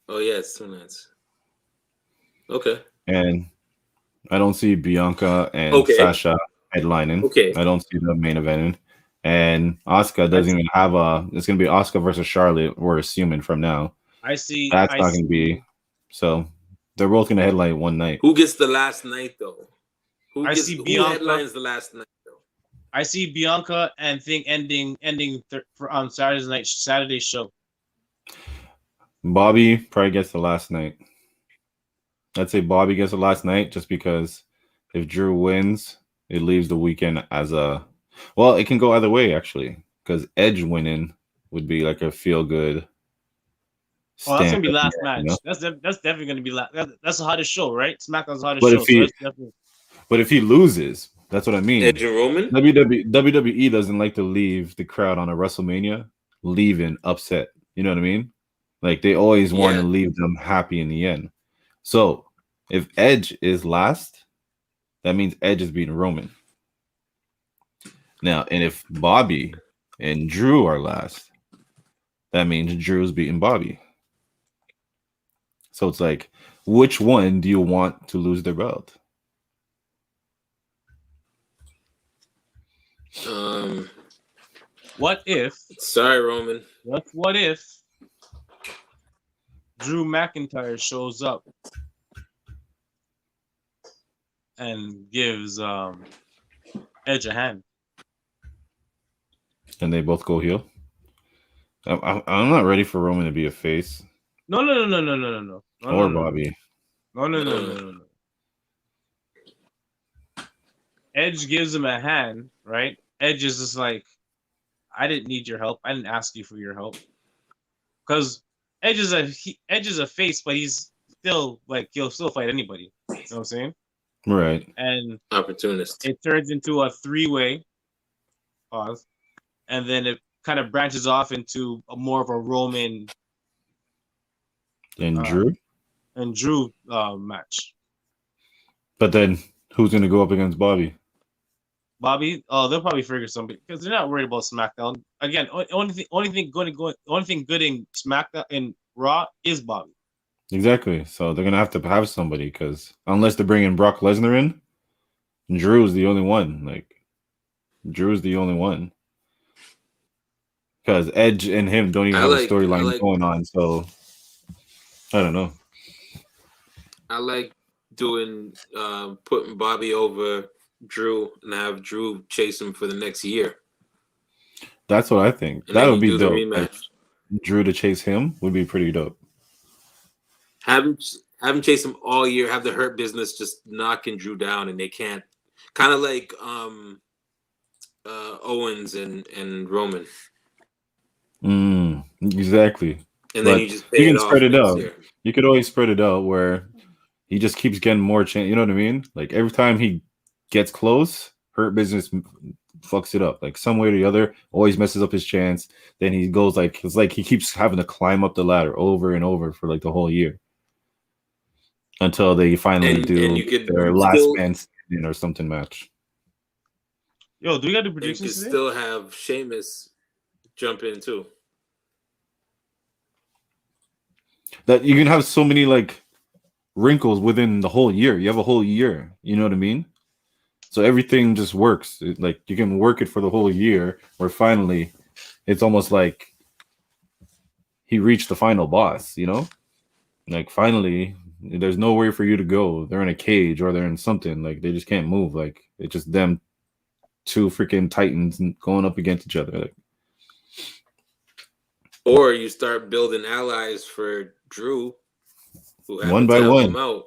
Oh yeah, it's 2 nights. Okay. And I don't see Bianca and Sasha headlining. Okay. I don't see them main eventing. And Asuka doesn't even have it's going to be Asuka versus Charlotte, we're assuming from now. That's not going to be. So they're both going to headline one night. Who gets the last night, though? Who headlines the last night, though? I see Bianca and thing ending on Saturday's show. Bobby probably gets the last night. I'd say Bobby gets the last night just because if Drew wins, it leaves the weekend as a... Well, it can go either way, actually, because Edge winning would be like a feel-good... Oh, that's gonna be last match. You know? That's definitely gonna be last. That's the hottest show, right? SmackDown's the hottest show. But if he loses, that's what I mean. Edge and Roman? WWE doesn't like to leave the crowd on a WrestleMania leaving upset. You know what I mean? Like, they always want to leave them happy in the end. So if Edge is last, that means Edge is beating Roman. Now, and if Bobby and Drew are last, that means Drew's beating Bobby. So it's like, which one do you want to lose their belt? What if? Sorry, Roman. What if Drew McIntyre shows up and gives Edge a hand? And they both go heel? I'm not ready for Roman to be a face. No. Or Bobby. No. Edge gives him a hand, right? Edge is just like, I didn't need your help. I didn't ask you for your help. Because Edge is a face, but he's still like, he'll still fight anybody. You know what I'm saying? Right. And opportunist. It turns into a 3-way. Pause. And then it kind of branches off into more of a Roman and Drew match. But then who's going to go up against Bobby? Bobby? Oh, they'll probably figure somebody because they're not worried about SmackDown. Again, only thing good in SmackDown and Raw is Bobby. Exactly. So they're gonna have somebody because unless they're bringing Brock Lesnar in, Drew's the only one. Like, Drew's the only one. Because Edge and him don't even have a storyline going on. So I don't know. I like doing putting Bobby over Drew and have Drew chase him for the next year. That's what I think. And that would be dope. Like, Drew to chase him would be pretty dope. Have him chase him all year. Have the Hurt Business just knocking Drew down, and they can't. Kind of like Owens and Roman. Exactly. And then you just you can spread it out. You could always spread it out where he just keeps getting more chance. You know what I mean? Like every time he gets close, Hurt Business fucks it up. Like some way or the other, always messes up his chance. Then he goes like it's like he keeps having to climb up the ladder over and over for like the whole year until they finally And do you could their last still man standing or something match. Yo, do we got the and you could predictions today? still have Sheamus jump in too. That you can have so many like wrinkles within the whole year. You have a whole year. You know what I mean? So everything just works. Like you can work it for the whole year, where finally, it's almost like he reached the final boss. You know, like finally, there's nowhere for you to go. They're in a cage or they're in something. Like they just can't move. Like it's just them, two freaking titans going up against each other. Like, Or you start building allies for Drew, who one haven't by to help one. him out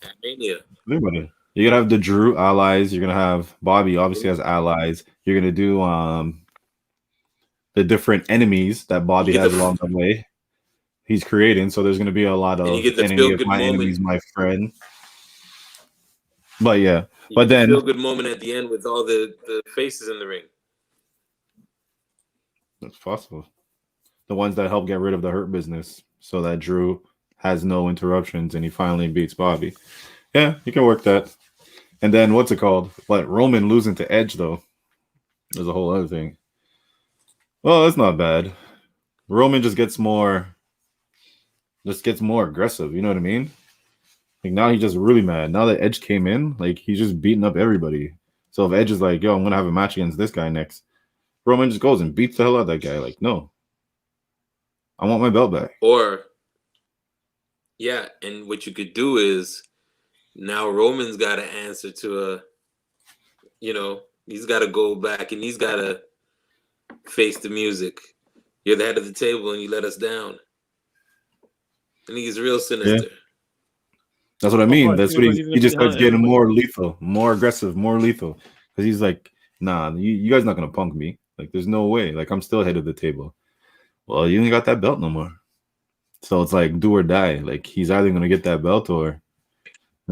at Mania. Everybody. You're gonna have the Drew allies. You're gonna have Bobby obviously has allies. You're gonna do the different enemies that Bobby You get has the- along the way. He's creating, so there's gonna be a lot And you of get the enemy feel of good my moment. enemies, my friend. But yeah, You but get the then feel good moment at the end with all the faces in the ring. it's possible. The ones that help get rid of the Hurt Business, so that Drew has no interruptions and he finally beats Bobby. Yeah, you can work that. And then what's it called? But Roman losing to Edge though, there's a whole other thing. Well, that's not bad. Roman just gets more aggressive. You know what I mean? Like now he's just really mad. Now that Edge came in, like he's just beating up everybody. So if Edge is like, "Yo, I'm gonna have a match against this guy next," Roman just goes and beats the hell out of that guy. Like, no, I want my belt back. Or, yeah, and what you could do is now Roman's got to answer to he's got to go back and he's got to face the music. You're the head of the table and you let us down. And he's real sinister. Yeah. That's what I mean. That's what he just starts getting more lethal, more aggressive, more lethal. Because he's like, nah, you guys not gonna punk me. Like, there's no way. Like, I'm still head of the table. Well, you ain't got that belt no more. So it's like do or die. Like he's either gonna get that belt or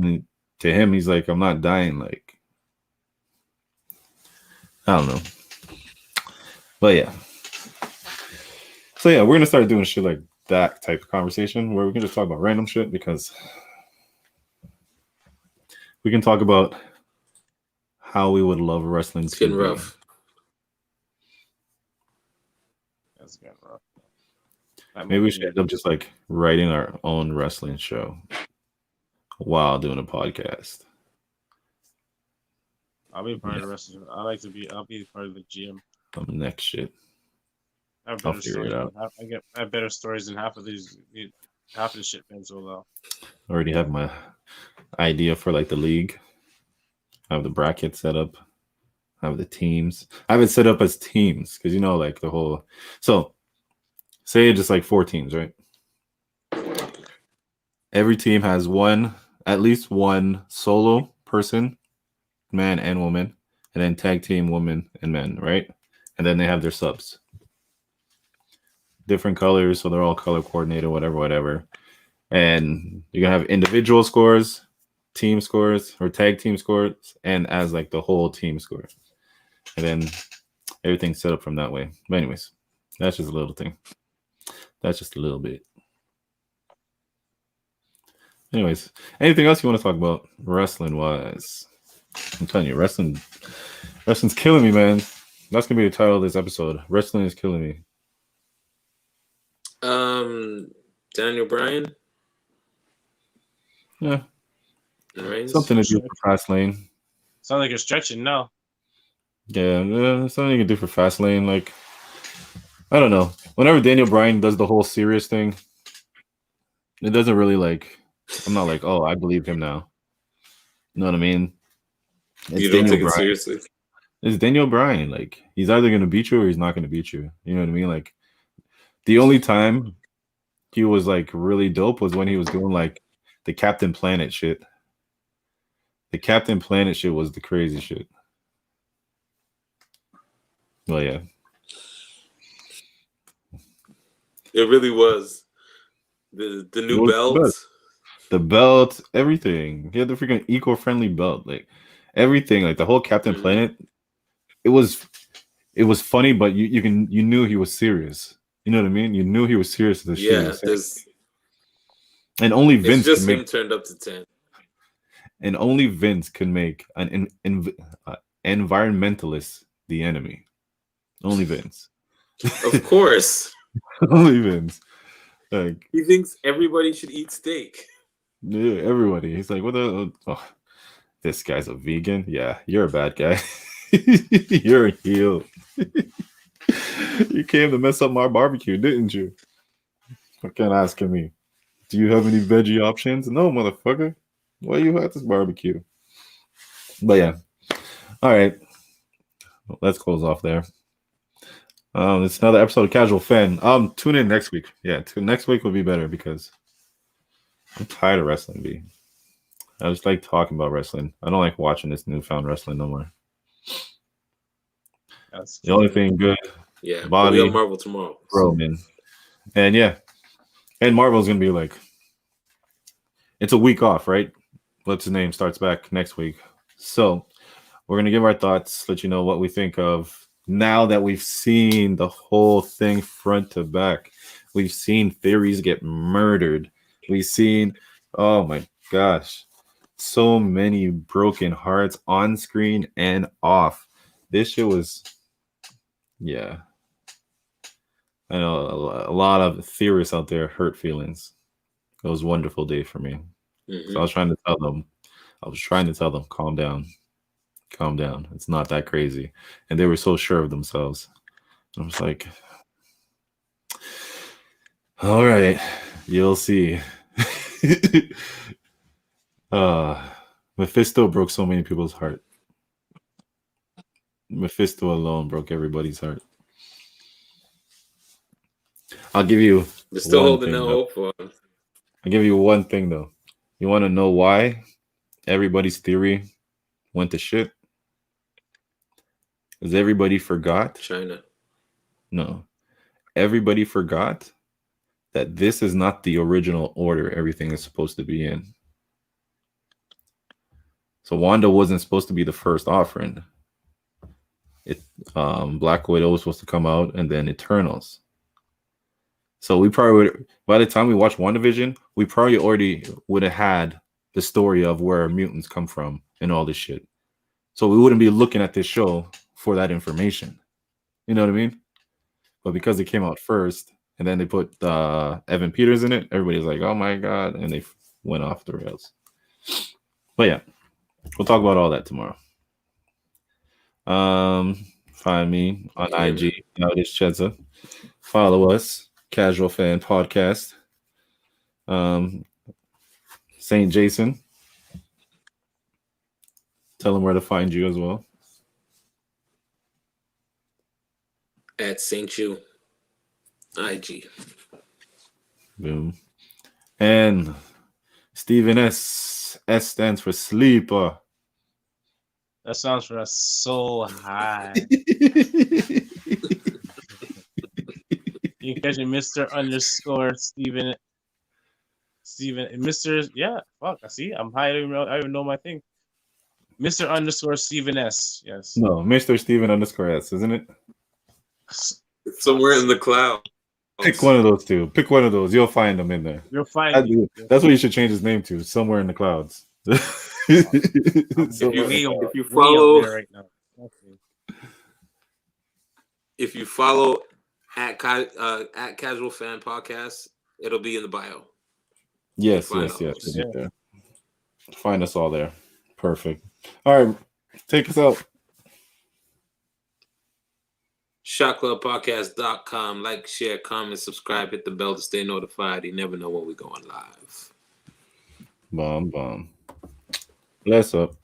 to him, he's like, I'm not dying. Like, I don't know. But yeah. So yeah, we're gonna start doing shit like that type of conversation where we can just talk about random shit because we can talk about how we would love wrestling. It's getting rough. That's getting rough. Maybe we should end up just like writing our own wrestling show while doing a podcast. I'll be part of the wrestling. I'll be part of the GM. Next shit. I have I'll better figure it stories. out. I have better stories than half of the shit fans will allow. I already have my idea for like the league. I have the bracket set up. I have the teams. I have it set up as teams because like the whole. So, say just like 4 teams, right? Every team has at least one solo person, man and woman, and then tag team woman and men, right? And then they have their subs. Different colors, so they're all color coordinated, whatever. And you're gonna have individual scores, team scores, or tag team scores, and as like the whole team score. And then everything's set up from that way. But anyways, that's just a little thing. That's just a little bit. Anyways, anything else you want to talk about wrestling wise? I'm telling you, wrestling's killing me, man. That's gonna be the title of this episode. Wrestling is killing me. Daniel Bryan. Yeah. Reigns. Something to do for Fastlane. Sounds like you're stretching now. Yeah, something you can do for Fastlane. Like, I don't know. Whenever Daniel Bryan does the whole serious thing, it doesn't really like. I'm not like, oh, I believe him now. You know what I mean? It's You don't Daniel take it Bryan. seriously. It's Daniel Bryan. Like, he's either gonna beat you or he's not gonna beat you. You know what I mean? Like, the only time he was like really dope was when he was doing like the Captain Planet shit. The Captain Planet shit was the crazy shit. Well, yeah. It really was. The new belts. The belt, everything. He had the freaking eco-friendly belt, like everything, like the whole Captain Mhm. Planet. It was funny, but you knew he was serious. You know what I mean? You knew he was serious with the shit he Yeah, was saying. there's And only it's Vince just can him make turned up to 10. and only Vince can make an environmentalist the enemy. Only Vince. Of course. Only Vince. Like, He thinks everybody should eat steak. yeah, everybody. He's like, what the oh, this guy's a vegan? Yeah, you're a bad guy. You're a heel. You came to mess up my barbecue, didn't you? What kind of asking me? Do you have any veggie options? No, motherfucker. Why you at this barbecue? But yeah. All right. Let's close off there. It's another episode of Casual Fan. Tune in next week. Yeah, next week will be better because I'm tired of wrestling, B. I just like talking about wrestling. I don't like watching this newfound wrestling no more. That's The only thing good, Yeah, but Bobby, we got Marvel tomorrow. Roman. And yeah. And Marvel's gonna be like, it's a week off, right? What's his name starts back next week. So we're gonna give our thoughts, let you know what we think of now that we've seen the whole thing front to back. We've seen theories get murdered. We've seen, oh my gosh, so many broken hearts on screen and off. This shit was, yeah. I know a lot of theorists out there hurt feelings. It was a wonderful day for me. Mhm. So I was trying to tell them, calm down. Calm down. It's not that crazy. And they were so sure of themselves. I was like, all right, you'll see. Mephisto broke so many people's heart. Mephisto alone broke everybody's heart. I'll give you They're still one holding thing, out though. hope for him. I'll give you one thing though. You want to know why everybody's theory went to shit? Because everybody forgot. China. No. Everybody forgot that this is not the original order everything is supposed to be in. So Wanda wasn't supposed to be the first offering. Black Widow was supposed to come out and then Eternals. So we probably would, by the time we watched WandaVision, we probably already would have had the story of where mutants come from and all this shit. So we wouldn't be looking at this show for that information. You know what I mean? But because it came out first and then they put Evan Peters in it, everybody's like, oh my God. And they went off the rails. But yeah, we'll talk about all that tomorrow. Find me on IG. Now it is Chedza. Follow us, Casual Fan Podcast. St. Jason. Tell them where to find you as well. At St. Chu. IG. Boom. And Stephen S. S stands for sleeper. That sounds for us so high. You can catch me, Mr. _ Steven. Mr. Yeah, fuck. I see. I'm high. I don't even know my thing. Mr. _ Steven S. Yes. No, Mr. Steven _ S, isn't it? Somewhere in the cloud. Pick one of those two. Pick one of those. You'll find them in there. You'll find me. That's what you should change his name to. Somewhere in the clouds. If you follow right now. Okay. If you follow at Casual Fan Podcast, it'll be in the bio. Yes. Yeah. Find us all there. Perfect. All right. Take us out. ShotClubPodcast.com. Like, share, comment, subscribe, hit the bell to stay notified. You never know when we're going live. Bomb. Bless up.